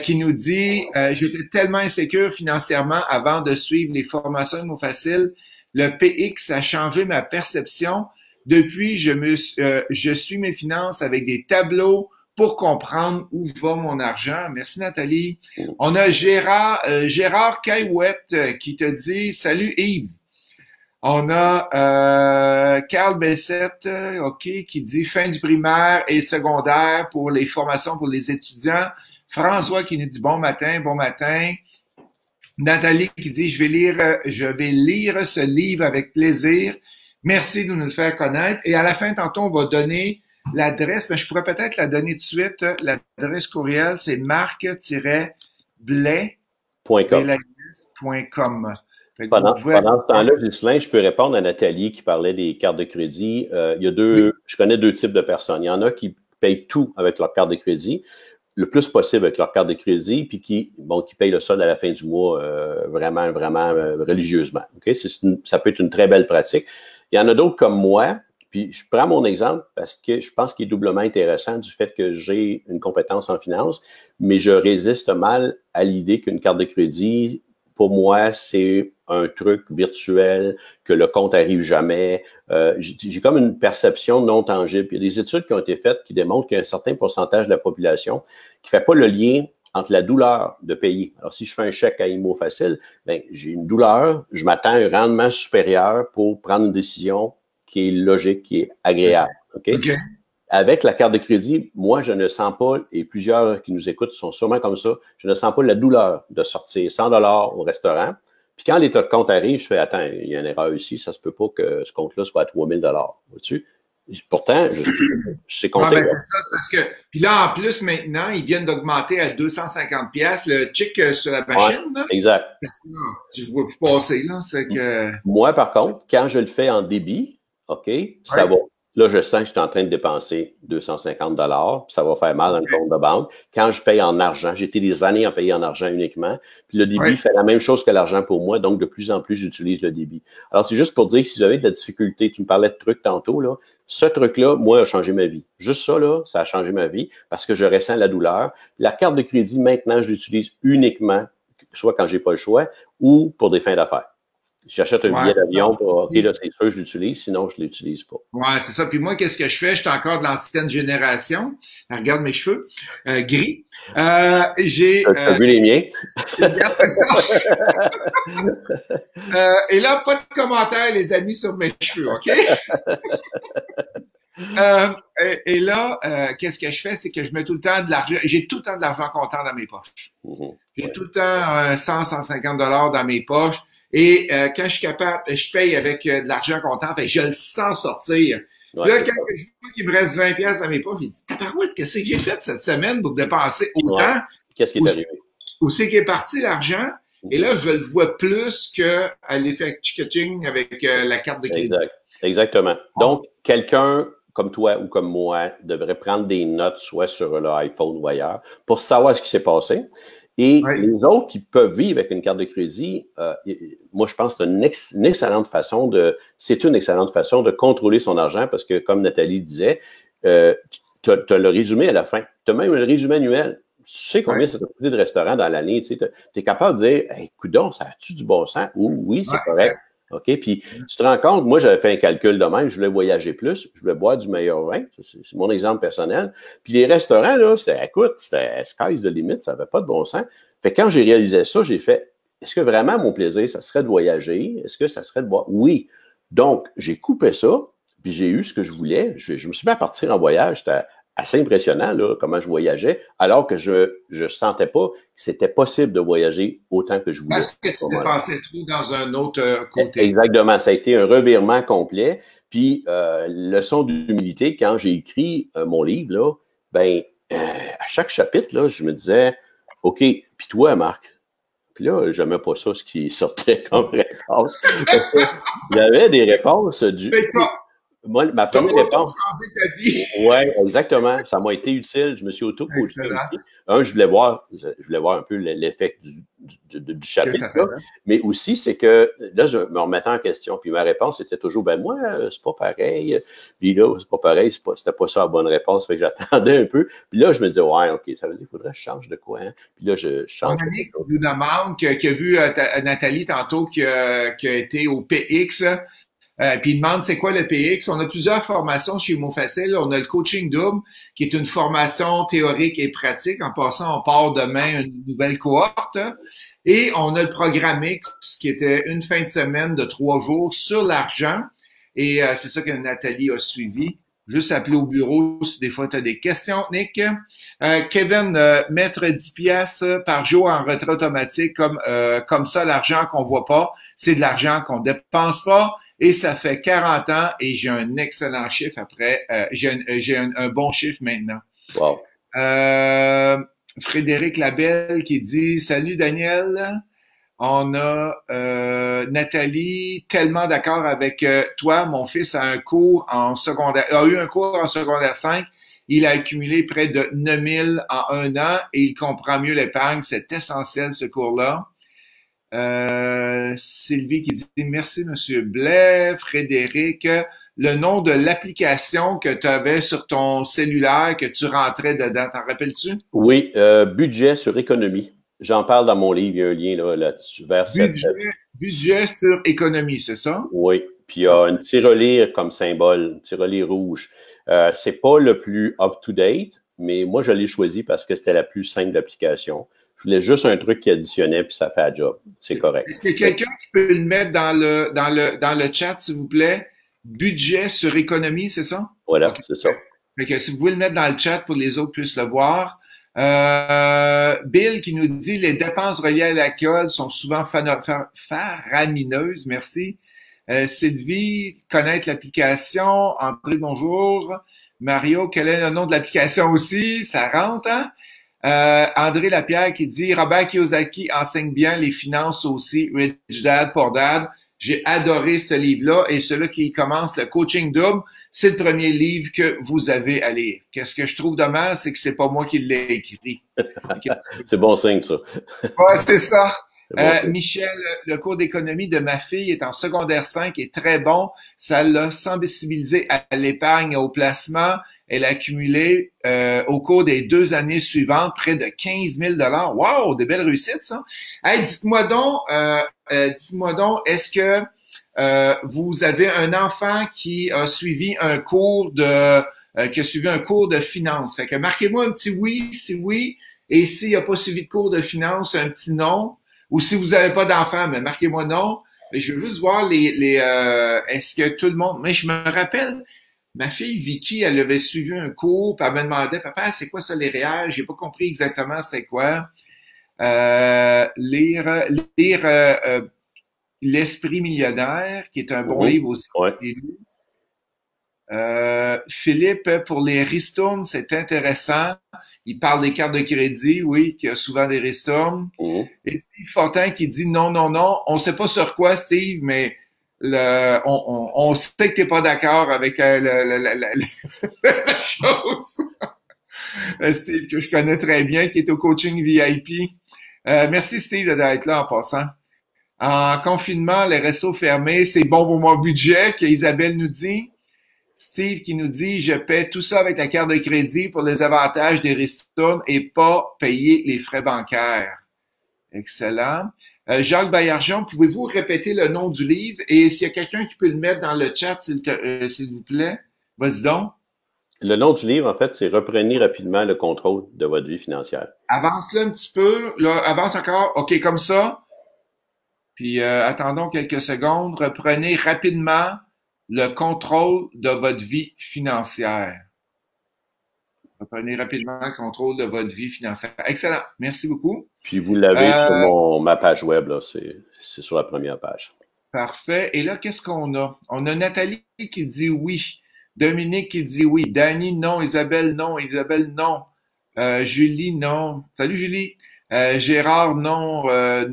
qui nous dit j'étais tellement insécure financièrement avant de suivre les formations Mots Facile. Le PX a changé ma perception. Depuis, je suis mes finances avec des tableaux pour comprendre où va mon argent. Merci Nathalie. On a Gérard Caillouette qui te dit salut Yves. On a Carl Bessette, OK, qui dit fin du primaire et secondaire pour les formations pour les étudiants. François qui nous dit bon matin, bon matin. Nathalie qui dit je vais lire ce livre avec plaisir. Merci de nous le faire connaître. Et à la fin, tantôt, on va donner l'adresse, mais je pourrais peut-être la donner tout de suite. L'adresse courriel, c'est marc-blais.com. Pendant ce temps-là, Ghislain, je peux répondre à Nathalie qui parlait des cartes de crédit. Il y a je connais deux types de personnes. Il y en a qui payent tout avec leur carte de crédit, le plus possible avec leur carte de crédit, puis qui payent le solde à la fin du mois vraiment religieusement. Okay? Ça peut être une très belle pratique. Il y en a d'autres comme moi, puis je prends mon exemple parce que je pense qu'il est doublement intéressant du fait que j'ai une compétence en finance, mais je résiste mal à l'idée qu'une carte de crédit, pour moi, c'est un truc virtuel, que le compte arrive jamais. J'ai comme une perception non tangible. Il y a des études qui ont été faites qui démontrent qu'il y a un certain pourcentage de la population qui ne fait pas le lien entre la douleur de payer. Alors, si je fais un chèque à IMO Facile, ben, j'ai une douleur, je m'attends à un rendement supérieur pour prendre une décision qui est logique, qui est agréable. Okay? Okay. Avec la carte de crédit, moi, je ne sens pas, et plusieurs qui nous écoutent sont sûrement comme ça, je ne sens pas la douleur de sortir 100 $ au restaurant. Puis quand l'état de compte arrive, je fais, attends, il y a une erreur ici, ça se peut pas que ce compte-là soit à 3000 $. Vois-tu? Pourtant, je sais compter. Ben, c'est ça, parce que, puis là, en plus, maintenant, ils viennent d'augmenter à 250 $ le check sur la machine. Ouais, là. Exact. Tu ne vois plus passer, là, c'est que... Moi, par contre, quand je le fais en débit, OK, ça va. Là, je sens que je suis en train de dépenser 250 $, puis ça va faire mal dans le compte de banque. Quand je paye en argent, j'ai été des années à payer en argent uniquement, puis le débit fait la même chose que l'argent pour moi, donc de plus en plus, j'utilise le débit. Alors, c'est juste pour dire que si vous avez de la difficulté, tu me parlais de trucs tantôt, là, ce truc-là, moi, a changé ma vie. Juste ça, là, ça a changé ma vie parce que je ressens la douleur. La carte de crédit, maintenant, je l'utilise uniquement, soit quand j'ai pas le choix ou pour des fins d'affaires. J'achète un billet d'avion, OK, là, c'est sûr, je l'utilise, sinon, je ne l'utilise pas. Ouais, c'est ça. Puis moi, qu'est-ce que je fais? J'étais encore de l'ancienne génération. Regarde mes cheveux, gris. T'as vu les miens? Regarde, c'est ça. Et là, pas de commentaires, les amis, sur mes cheveux, OK? Et là, qu'est-ce que je fais? C'est que je mets tout le temps de l'argent. J'ai tout le temps de l'argent comptant dans mes poches. J'ai tout le temps 100, 150 $ dans mes poches. Et quand je suis capable, je paye avec de l'argent comptant, fait, je le sens sortir. Ouais, là, quand je vois qu'il me reste 20 $ dans mes poches, j'ai dit, tabarouette, qu'est-ce que j'ai fait cette semaine pour dépenser autant? Ouais. Qu'est-ce qui est arrivé? Où c'est qu'il est parti l'argent? Et là, je le vois plus qu'à l'effet tching avec la carte de crédit. Exact. Exactement. Donc, quelqu'un comme toi ou comme moi devrait prendre des notes, soit sur l'iPhone ou ailleurs, pour savoir ce qui s'est passé. Et les autres qui peuvent vivre avec une carte de crédit, moi, je pense que c'est une excellente façon de contrôler son argent parce que, comme Nathalie disait, tu as le résumé à la fin. Tu as même le résumé annuel. Tu sais combien ça t'a coûté de restaurant dans l'année. Tu es capable de dire, hey, coudonc, ça a-tu du bon sens? Oui, c'est correct. OK? Puis, tu te rends compte, moi, j'avais fait un calcul de même, je voulais voyager plus, je voulais boire du meilleur vin, c'est mon exemple personnel. Puis, les restaurants, là, c'était sky's the limit, ça n'avait pas de bon sens. Fait que quand j'ai réalisé ça, j'ai fait, est-ce que vraiment mon plaisir, ça serait de voyager? Est-ce que ça serait de boire? Oui. Donc, j'ai coupé ça, puis j'ai eu ce que je voulais. Je me suis mis à partir en voyage, c'était assez impressionnant, là, comment je voyageais, alors que je sentais pas que c'était possible de voyager autant que je voulais. Parce que tu dépensais trop dans un autre côté. Exactement. Ça a été un revirement complet. Puis, leçon d'humilité, quand j'ai écrit mon livre, là, ben, à chaque chapitre, là, je me disais, OK, puis toi, Marc? Puis là, j'aimais pas ça, ce qui sortait comme réponse. Il y avait des réponses du... Moi, ma première réponse. Oui, exactement. Ça m'a été utile. Je me suis auto-coaché aussi. Je voulais voir un peu l'effet du chapitre-là. Mais aussi, c'est que là, je me remettais en question, puis ma réponse était toujours, ben moi, c'est pas pareil. Puis là, c'est pas pareil, c'était pas ça la bonne réponse, fait que j'attendais un peu. Puis là, je me disais, ouais, OK, ça veut dire qu'il faudrait que je change de quoi, hein? Puis là, je change. Mon ami qui nous demande, qui a vu Nathalie tantôt, qui a été au PX, puis il demande c'est quoi le PX. On a plusieurs formations chez MoFacil. On a le coaching double, qui est une formation théorique et pratique. En passant, on part demain une nouvelle cohorte. Et on a le programme X, qui était une fin de semaine de 3 jours sur l'argent. Et c'est ça que Nathalie a suivi. Juste appeler au bureau si des fois tu as des questions, Nick. Kevin, mettre 10 piastres par jour en retrait automatique, comme ça, l'argent qu'on voit pas, c'est de l'argent qu'on dépense pas. Et ça fait 40 ans et j'ai un excellent chiffre après. J'ai un bon chiffre maintenant. Wow. Frédéric Labelle qui dit « Salut Daniel, on a Nathalie, tellement d'accord avec toi. Mon fils a eu un cours en secondaire 5. Il a accumulé près de 9000 en 1 an et il comprend mieux l'épargne. C'est essentiel ce cours-là. » Sylvie qui dit merci Monsieur Blais. Frédéric, le nom de l'application que tu avais sur ton cellulaire que tu rentrais dedans, t'en rappelles-tu? Oui, budget sur économie. J'en parle dans mon livre, il y a un lien là-dessus vers budget sur économie, c'est ça? Oui, puis il y a une tirelire comme symbole, une tirelire rouge. C'est pas le plus up-to-date, mais moi je l'ai choisi parce que c'était la plus simple d'application. Je voulais juste un truc qui additionnait, puis ça fait un job. C'est correct. Est-ce qu'il y a quelqu'un qui peut le mettre dans le chat, s'il vous plaît? Budget sur économie, c'est ça? Voilà, okay. C'est ça. Fait que si vous pouvez le mettre dans le chat pour que les autres puissent le voir. Bill qui nous dit les dépenses reliées à l'alcool sont souvent faramineuses. Merci. Sylvie, connaître l'application. André, bonjour. Mario, quel est le nom de l'application aussi? Ça rentre, hein? André Lapierre qui dit Robert Kiyosaki enseigne bien les finances aussi, Rich Dad, Poor Dad. J'ai adoré ce livre-là et celui qui commence le coaching double, c'est le premier livre que vous avez à lire. Qu'est-ce que je trouve dommage, c'est que c'est pas moi qui l'ai écrit. C'est bon signe, ça. Ouais, c'est ça. Bon Michel, le cours d'économie de ma fille est en secondaire 5 et très bon. Ça l'a sensibilisé à l'épargne et au placement. Elle a accumulé au cours des 2 années suivantes près de 15 000 $. Wow, de belles réussites, ça. Hey, dites-moi donc, est-ce que vous avez un enfant qui a suivi un cours de finance? Fait que marquez-moi un petit oui, si oui, et s'il n'a pas suivi de cours de finance, un petit non. Ou si vous n'avez pas d'enfant, mais marquez-moi non. Mais je veux juste voir est-ce que tout le monde. Mais je me rappelle. Ma fille Vicky, elle avait suivi un cours, puis elle me demandait, papa, c'est quoi ça les REER? J'ai pas compris exactement c'était quoi. Lire L'Esprit millionnaire, qui est un bon livre aussi. Ouais. Philippe, pour les ristournes, c'est intéressant. Il parle des cartes de crédit, oui, qui a souvent des ristournes. Et Steve Fortin qui dit non. On sait pas sur quoi, Steve, mais on sait que t'es pas d'accord avec la chose. Steve, que je connais très bien, qui est au coaching VIP. Merci Steve d'être là en passant. En confinement, les restos fermés, c'est bon pour mon budget, qu'Isabelle nous dit. Steve qui nous dit, je paie tout ça avec la carte de crédit pour les avantages des ristournes et pas payer les frais bancaires. Excellent. Jacques Baillargeon, pouvez-vous répéter le nom du livre? Et s'il y a quelqu'un qui peut le mettre dans le chat, s'il vous plaît, vas-y donc. Le nom du livre, en fait, c'est « Reprenez rapidement le contrôle de votre vie financière ». Avance-le un petit peu. Là, avance encore. OK, comme ça. Puis attendons quelques secondes. Reprenez rapidement le contrôle de votre vie financière. Reprenez rapidement le contrôle de votre vie financière. Excellent. Merci beaucoup. Puis vous l'avez sur ma page web, là. C'est sur la première page. Parfait. Et là, qu'est-ce qu'on a? On a Nathalie qui dit oui. Dominique qui dit oui. Dany, non. Isabelle, non. Isabelle, non. Julie, non. Salut, Julie. Gérard, non.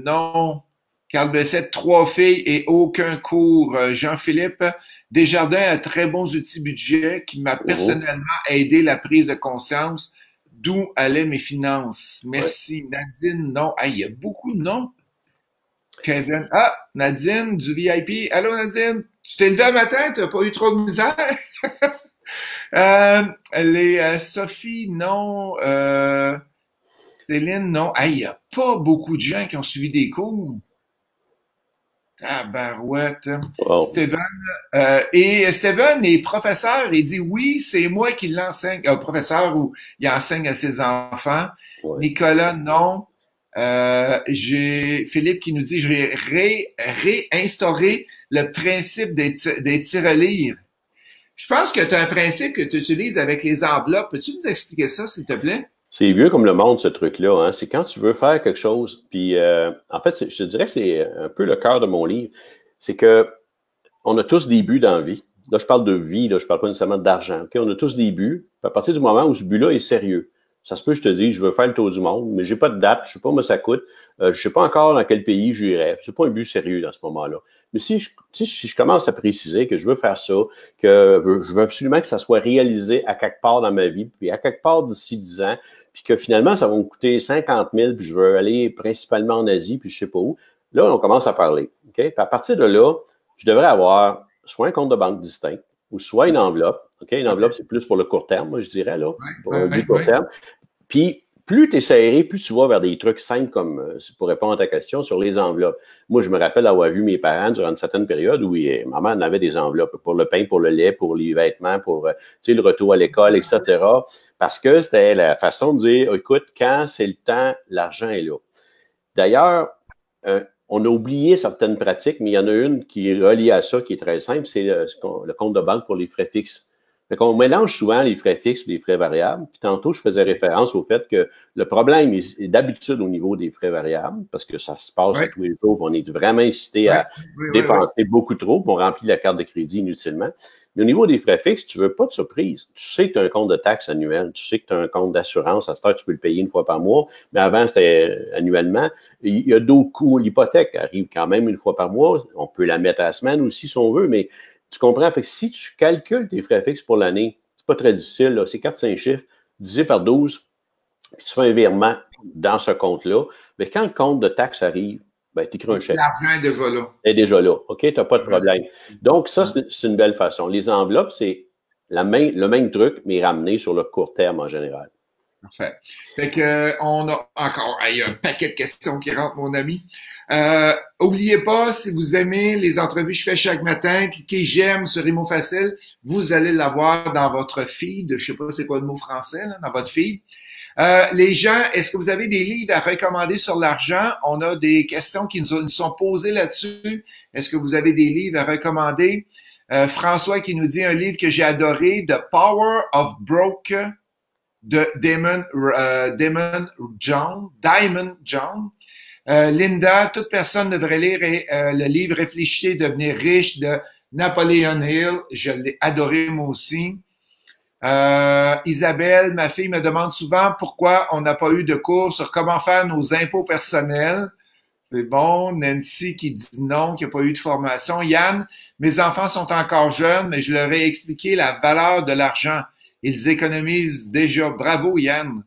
Non. Carl Bessette, 3 filles et aucun cours. Jean-Philippe Desjardins a très bons outils budget qui m'a personnellement aidé la prise de conscience d'où allaient mes finances. Merci. Ouais. Nadine, non. Ah, il y a beaucoup de noms. Kevin. Ah, Nadine, du VIP. Allô, Nadine? Tu t'es levé un matin? T'as pas eu trop de misère? Sophie, non. Céline, non. Ah, il n'y a pas beaucoup de gens qui ont suivi des cours. Tabarouette. Wow. Steven. Et Steven est professeur. Il dit oui, c'est moi qui l'enseigne. Professeur où il enseigne à ses enfants. Ouais. Nicolas, non. J'ai Philippe qui nous dit j'ai réinstauré le principe des tirelires. Je pense que tu as un principe que tu utilises avec les enveloppes. Peux-tu nous expliquer ça, s'il te plaît? C'est vieux comme le monde, ce truc-là. Hein? C'est quand tu veux faire quelque chose. Puis, en fait, je te dirais que c'est un peu le cœur de mon livre. C'est que on a tous des buts dans la vie. Là, je parle de vie, là, je parle pas nécessairement d'argent. Okay? On a tous des buts. Puis à partir du moment où ce but-là est sérieux, ça se peut, je te dis, je veux faire le tour du monde, mais j'ai pas de date, je sais pas où ça coûte, je sais pas encore dans quel pays j'irai. C'est pas un but sérieux dans ce moment-là. Mais si je commence à préciser que je veux faire ça, que je veux absolument que ça soit réalisé à quelque part dans ma vie, puis à quelque part d'ici 10 ans, puis que finalement, ça va me coûter 50 000, puis je veux aller principalement en Asie, puis je sais pas où, là, on commence à parler. Okay? Puis à partir de là, je devrais avoir soit un compte de banque distinct, ou soit une enveloppe. Okay? Une enveloppe, c'est plus pour le court terme, moi, je dirais, là, pour du court terme. Puis, plus tu es serré, plus tu vas vers des trucs simples comme, pour répondre à ta question, sur les enveloppes. Moi, je me rappelle avoir vu mes parents durant une certaine période où maman en avait des enveloppes pour le pain, pour le lait, pour les vêtements, pour le retour à l'école, etc. Parce que c'était la façon de dire, écoute, quand c'est le temps, l'argent est là. D'ailleurs, on a oublié certaines pratiques, mais il y en a une qui est reliée à ça, qui est très simple, c'est le compte de banque pour les frais fixes. Fait qu'on mélange souvent les frais fixes et les frais variables. Puis tantôt, je faisais référence au fait que le problème est d'habitude au niveau des frais variables, parce que ça se passe à tous les jours, on est vraiment incité à dépenser beaucoup trop, puis on remplit la carte de crédit inutilement. Mais au niveau des frais fixes, tu veux pas de surprise. Tu sais que tu as un compte de taxe annuel, tu sais que tu as un compte d'assurance, à cette heure, tu peux le payer une fois par mois, mais avant, c'était annuellement. Il y a d'autres coûts. L'hypothèque arrive quand même une fois par mois. On peut la mettre à la semaine aussi si on veut, mais tu comprends? Fait que si tu calcules tes frais fixes pour l'année, c'est pas très difficile, là. C'est 4-5 chiffres, divisé par 12, puis tu fais un virement dans ce compte-là. Mais quand le compte de taxe arrive, ben, tu écris un chèque. L'argent est déjà là. Il est déjà là. OK? Tu n'as pas de problème. Donc, ça, c'est une belle façon. Les enveloppes, c'est le même truc, mais ramené sur le court terme en général. Parfait. Fait que, on a encore, il y a un paquet de questions qui rentrent, mon ami. Oubliez pas, si vous aimez les entrevues que je fais chaque matin, cliquez j'aime sur Imo Facile. Vous allez l'avoir dans votre feed. Je sais pas c'est quoi le mot français, là, dans votre feed. Les gens, est-ce que vous avez des livres à recommander sur l'argent? On a des questions qui nous sont posées là-dessus. Est-ce que vous avez des livres à recommander? François qui nous dit un livre que j'ai adoré, The Power of Broke, de Diamond John. Linda, toute personne devrait lire le livre Réfléchissez, devenir riche de Napoleon Hill. Je l'ai adoré moi aussi. Isabelle, ma fille, me demande souvent pourquoi on n'a pas eu de cours sur comment faire nos impôts personnels. C'est bon. Nancy qui dit non, qui n'a pas eu de formation. Yann, mes enfants sont encore jeunes, mais je leur ai expliqué la valeur de l'argent. Ils économisent déjà. Bravo, Yann.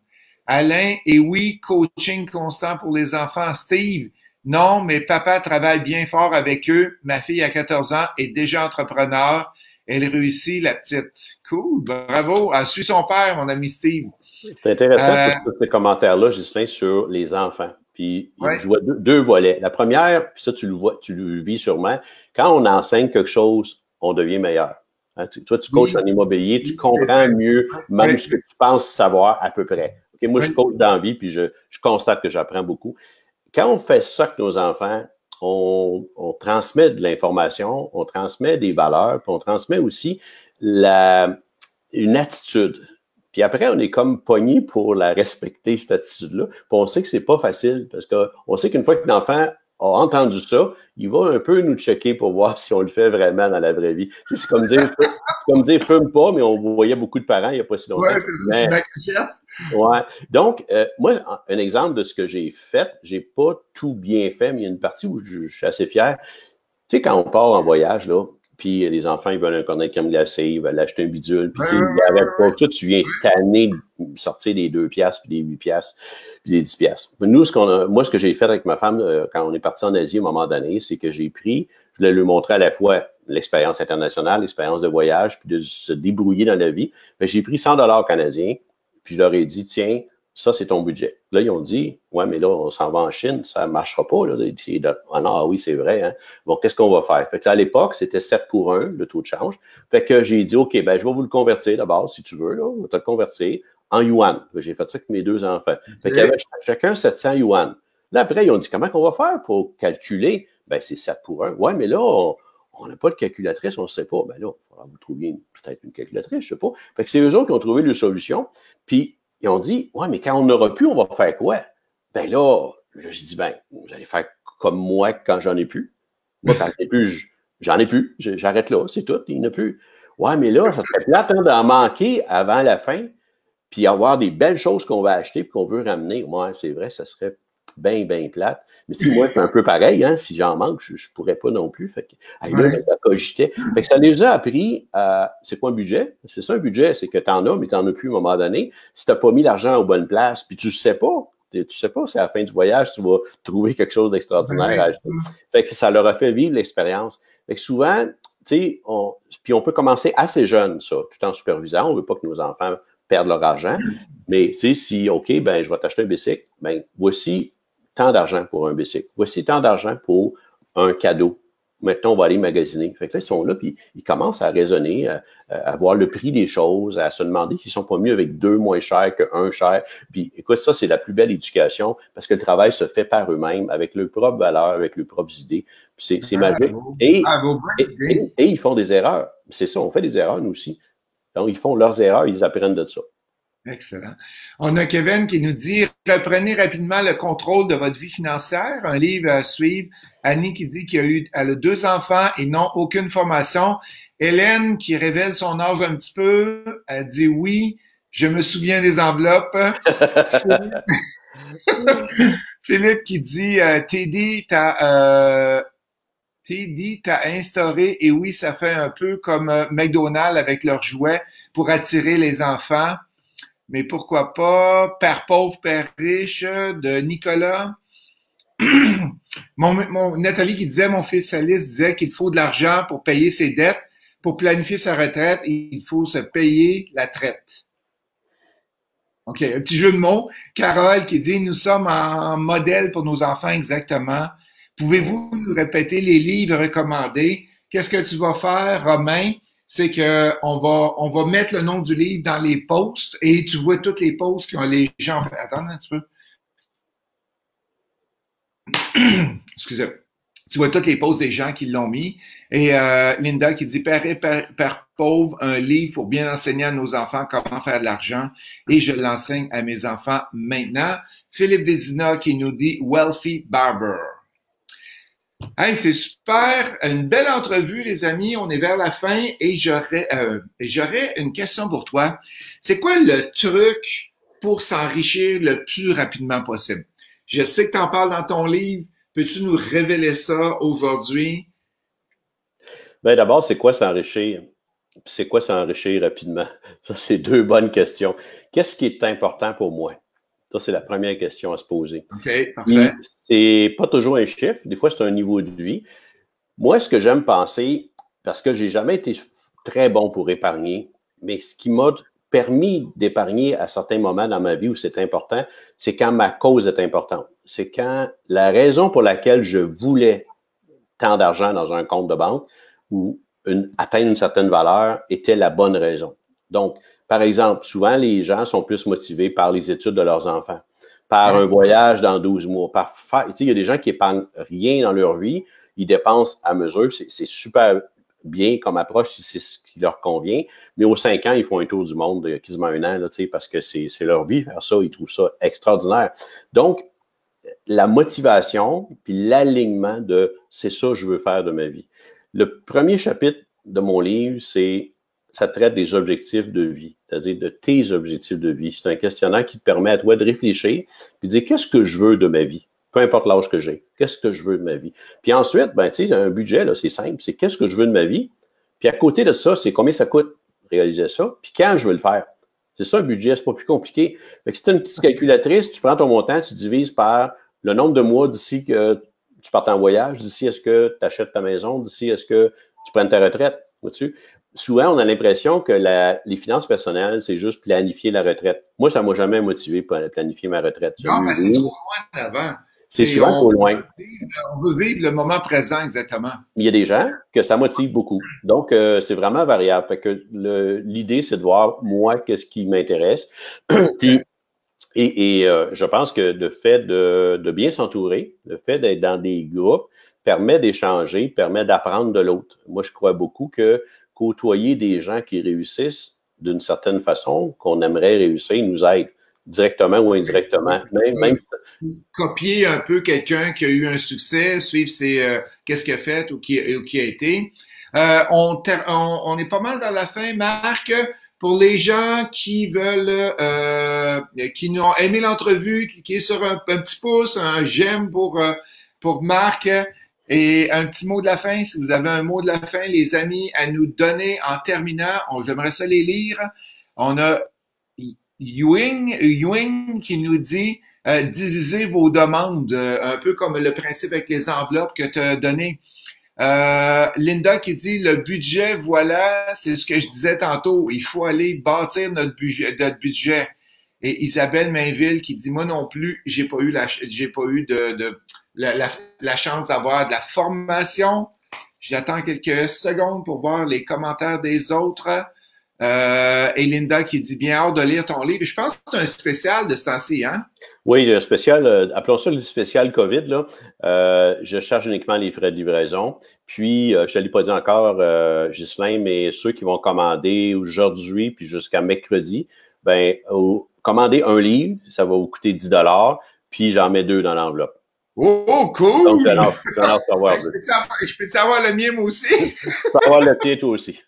Alain, et oui, coaching constant pour les enfants. Steve, non, mais papa travaille bien fort avec eux. Ma fille a 14 ans est déjà entrepreneur. Elle réussit, la petite. Cool, bravo. Elle suit son père, mon ami Steve. C'est intéressant tous ces commentaires-là, Ghislain, sur les enfants. Puis, je vois deux volets. La première, puis ça, tu le vis sûrement, quand on enseigne quelque chose, on devient meilleur. Hein, toi, tu coaches en immobilier, tu comprends mieux même ce que tu penses savoir à peu près. Okay, moi, je coach dans la vie, puis je constate que j'apprends beaucoup. Quand on fait ça avec nos enfants, on transmet de l'information, on transmet des valeurs, puis on transmet aussi une attitude. Puis après, on est comme pogné pour la respecter, cette attitude-là. Puis on sait que c'est pas facile, parce qu'on sait qu'une fois que l'enfant a entendu ça, il va un peu nous checker pour voir si on le fait vraiment dans la vraie vie. Tu sais, c'est comme dire fume pas, mais on voyait beaucoup de parents il n'y a pas si longtemps. Ouais, c'est ça, ouais. Donc, moi, un exemple de ce que j'ai fait, j'ai pas tout bien fait, mais il y a une partie où je suis assez fier. Tu sais, quand on part en voyage, là, puis les enfants, ils veulent un cornet de crème glacée, ils veulent acheter un bidule, puis ils n'arrêtent pas. Toi, tu viens tanner de sortir des 2 piastres, puis des 8 piastres, puis des 10 piastres. Nous, moi, ce que j'ai fait avec ma femme, quand on est parti en Asie à un moment donné, c'est que j'ai pris, je voulais lui montrer à la fois l'expérience internationale, l'expérience de voyage, puis de se débrouiller dans la vie. J'ai pris 100 $ canadiens, puis je leur ai dit, tiens, ça, c'est ton budget. Là, ils ont dit, ouais, mais là, on s'en va en Chine, ça ne marchera pas. Là. Ah non, oui, c'est vrai. Hein? Bon, qu'est-ce qu'on va faire? Fait que là, à l'époque, c'était 7 pour 1, le taux de change. Fait que j'ai dit, OK, ben, je vais vous le convertir d'abord, si tu veux. Là, on va te le convertir en yuan. J'ai fait ça avec mes 2 enfants. Fait qu'il y avait chacun 700 yuan. Là, après, ils ont dit, comment on va faire pour calculer? Ben, c'est 7 pour 1. Ouais, mais là, on n'a pas de calculatrice, on ne sait pas. Ben là, il faudra vous trouver peut-être une calculatrice, je ne sais pas. Fait que c'est eux autres qui ont trouvé leur solution. Puis, ils ont dit, ouais, mais quand on n'aura plus, on va faire quoi? Ben là, j'ai dit, ben, vous allez faire comme moi quand j'en ai plus. Moi, quand j'en ai plus. J'arrête là, c'est tout, il n'y en a plus. Ouais, mais là, ça serait plate d'en manquer avant la fin, puis avoir des belles choses qu'on va acheter et qu'on veut ramener. Ouais, c'est vrai, ça serait bien, bien plate. Mais tu sais, moi, c'est un peu pareil, hein, si j'en manque, je ne pourrais pas non plus. Fait que, là, ça cogitait. Fait que ça les a appris à, c'est quoi un budget? C'est ça un budget, c'est que tu en as, mais tu n'en as plus à un moment donné. Si tu n'as pas mis l'argent aux bonnes places, puis tu ne sais pas, c'est à la fin du voyage, tu vas trouver quelque chose d'extraordinaire à acheter. Fait que ça leur a fait vivre l'expérience. Fait que souvent, tu sais, puis on peut commencer assez jeune, ça, tout en supervisant. On ne veut pas que nos enfants perdent leur argent. Mais, tu sais, si, OK, ben, je vais t'acheter un bicycle, ben, voici tant d'argent pour un bicycle. Voici tant d'argent pour un cadeau. Maintenant, on va aller magasiner. Fait que là, ils sont là, puis ils commencent à raisonner, à voir le prix des choses, à se demander s'ils sont pas mieux avec 2 moins chers qu'un cher. Puis, écoute, ça, c'est la plus belle éducation parce que le travail se fait par eux-mêmes, avec leurs propres valeurs, avec leurs propres idées. Puis c'est magique. Et ils font des erreurs. C'est ça, on fait des erreurs, nous aussi. Donc, ils font leurs erreurs, ils apprennent de ça. Excellent. On a Kevin qui nous dit « Reprenez rapidement le contrôle de votre vie financière », un livre à suivre. Annie qui dit qu'elle a 2 enfants et non aucune formation. Hélène qui révèle son âge un petit peu, elle dit « Oui, je me souviens des enveloppes ». Philippe qui dit « Teddy, t'as instauré, et oui, ça fait un peu comme McDonald's avec leurs jouets pour attirer les enfants. » Mais pourquoi pas Père pauvre, Père riche de Nicolas. Nathalie qui disait, mon fils Alice disait qu'il faut de l'argent pour payer ses dettes, pour planifier sa retraite, et il faut se payer la traite. OK, un petit jeu de mots. Carole qui dit, nous sommes en modèle pour nos enfants exactement. Pouvez-vous nous répéter les livres recommandés? Qu'est-ce que tu vas faire, Romain? C'est que on va mettre le nom du livre dans les posts et tu vois toutes les posts qui ont les gens. Attends un petit peu. Excusez. Tu vois toutes les posts des gens qui l'ont mis. Et Linda qui dit Père pauvre, un livre pour bien enseigner à nos enfants comment faire de l'argent. Et je l'enseigne à mes enfants maintenant. Philippe Vézina qui nous dit Wealthy Barber. Hey, c'est super, une belle entrevue, les amis. On est vers la fin et j'aurais une question pour toi. C'est quoi le truc pour s'enrichir le plus rapidement possible? Je sais que tu en parles dans ton livre. Peux-tu nous révéler ça aujourd'hui? Bien, d'abord, c'est quoi s'enrichir? C'est quoi s'enrichir rapidement? Ça, c'est 2 bonnes questions. Qu'est-ce qui est important pour moi? Ça, c'est la première question à se poser. OK, parfait. C'est pas toujours un chiffre. Des fois, c'est un niveau de vie. Moi, ce que j'aime penser, parce que j'ai jamais été très bon pour épargner, mais ce qui m'a permis d'épargner à certains moments dans ma vie où c'est important, c'est quand ma cause est importante. C'est quand la raison pour laquelle je voulais tant d'argent dans un compte de banque ou atteindre une certaine valeur était la bonne raison. Donc, par exemple, souvent, les gens sont plus motivés par les études de leurs enfants, par un voyage dans 12 mois, il y a des gens qui épargnent rien dans leur vie, ils dépensent à mesure, c'est super bien comme approche si c'est ce qui leur convient, mais aux 5 ans, ils font un tour du monde, quasiment 1 an, là, parce que c'est leur vie, faire ça, ils trouvent ça extraordinaire. Donc, la motivation, puis l'alignement de « c'est ça que je veux faire de ma vie ». Le premier chapitre de mon livre, ça traite des objectifs de vie, c'est-à-dire de tes objectifs de vie. C'est un questionnaire qui te permet à toi de réfléchir et de dire qu'est-ce que je veux de ma vie, peu importe l'âge que j'ai, qu'est-ce que je veux de ma vie. Puis ensuite, ben, tu sais, un budget, là, c'est simple, c'est qu'est-ce que je veux de ma vie, Puis à côté de ça, c'est combien ça coûte réaliser ça, puis quand je veux le faire. C'est ça, un budget, c'est pas plus compliqué. Fait que si tu as une petite calculatrice, tu prends ton montant, tu divises par le nombre de mois d'ici que tu partes en voyage, d'ici est-ce que tu achètes ta maison, d'ici est-ce que tu prennes ta retraite. Vois-tu? Souvent, on a l'impression que les finances personnelles, c'est juste planifier la retraite. Moi, ça m'a jamais motivé pour planifier ma retraite. Non, mais c'est trop loin d'avant. C'est souvent trop loin. On veut vivre le moment présent, exactement. Il y a des gens que ça motive beaucoup. Donc, c'est vraiment variable. Fait que l'idée, c'est de voir, moi, qu'est-ce qui m'intéresse. Puis, je pense que le fait de bien s'entourer, le fait d'être dans des groupes, permet d'échanger, permet d'apprendre de l'autre. Moi, je crois beaucoup que côtoyer des gens qui réussissent d'une certaine façon, qu'on aimerait réussir, nous aide directement ou indirectement. Même copier un peu quelqu'un qui a eu un succès, suivre ses qu'est-ce qu'il a fait ou qui a été. On est pas mal dans la fin, Marc. Pour les gens qui veulent, qui nous ont aimé l'entrevue, cliquez sur un petit pouce, un j'aime pour Marc. Et un petit mot de la fin, si vous avez un mot de la fin, les amis, à nous donner en terminant. J'aimerais ça les lire. On a Ewing qui nous dit divisez vos demandes, un peu comme le principe avec les enveloppes que tu as donné. Linda qui dit le budget, voilà, c'est ce que je disais tantôt. Il faut aller bâtir notre budget. Et Isabelle Mainville qui dit moi non plus, j'ai pas eu la chance d'avoir de la formation. J'attends quelques secondes pour voir les commentaires des autres. Et Linda qui dit bien hâte de lire ton livre. Je pense que c'est un spécial de ce temps-ci, hein? Oui, le spécial, appelons ça le spécial COVID, là. Je charge uniquement les frais de livraison. Puis, je ne l'ai pas dit encore, Ghislain, mais ceux qui vont commander aujourd'hui puis jusqu'à mercredi, commander un livre, ça va vous coûter 10 $, puis j'en mets 2 dans l'enveloppe. Oh, cool! Donc, savoir. Je peux savoir le mien, moi aussi? Tu peux avoir le tien, toi aussi.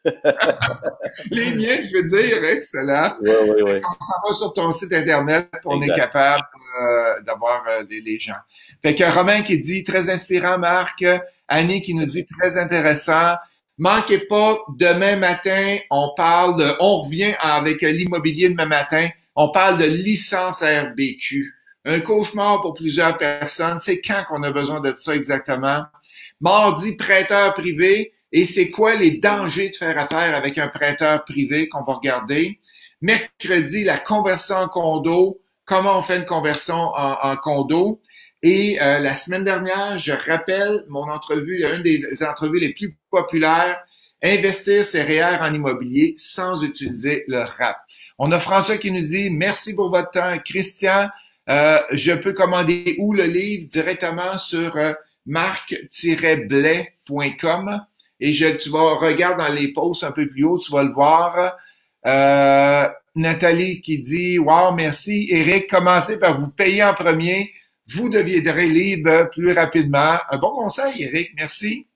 Les miens, je veux dire, excellent. Oui. On s'en va sur ton site Internet, on est capable d'avoir les gens. Fait que Romain qui dit, très inspirant, Marc. Annie qui nous dit, très intéressant. Manquez pas, demain matin, on revient avec l'immobilier demain matin, on parle de licence RBQ. Un cauchemar pour plusieurs personnes. C'est quand qu'on a besoin de ça exactement? Mardi, prêteur privé. Et c'est quoi les dangers de faire affaire avec un prêteur privé qu'on va regarder? Mercredi, la conversion en condo. Comment on fait une conversion en condo? Et la semaine dernière, je rappelle mon entrevue, une des entrevues les plus populaires, investir ses REER en immobilier sans utiliser le RAP. On a François qui nous dit, merci pour votre temps. Christian, je peux commander où le livre? Directement sur marc-blais.com et tu vas regarder dans les posts un peu plus haut, tu vas le voir. Nathalie qui dit, wow, merci. Éric, commencez par vous payer en premier. Vous deviendrez libre plus rapidement. Un bon conseil, Éric. Merci.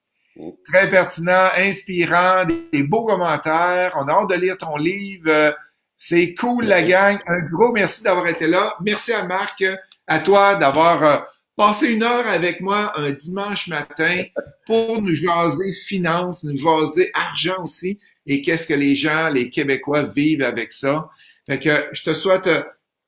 Très pertinent, inspirant, des beaux commentaires. On a hâte de lire ton livre. C'est cool, la gang. Un gros merci d'avoir été là. Merci à Marc, à toi d'avoir passé 1 heure avec moi un dimanche matin pour nous jaser finances, nous jaser argent aussi et qu'est-ce que les gens, les Québécois vivent avec ça. Fait que je te souhaite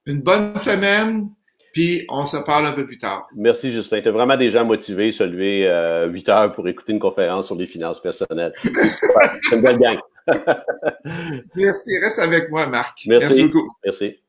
une bonne semaine, puis on se parle un peu plus tard. Merci, Justin. Tu as vraiment des gens motivés, se lever 8 heures pour écouter une conférence sur les finances personnelles. C'est une belle gang. Merci. Reste avec moi, Marc. Merci beaucoup. Merci.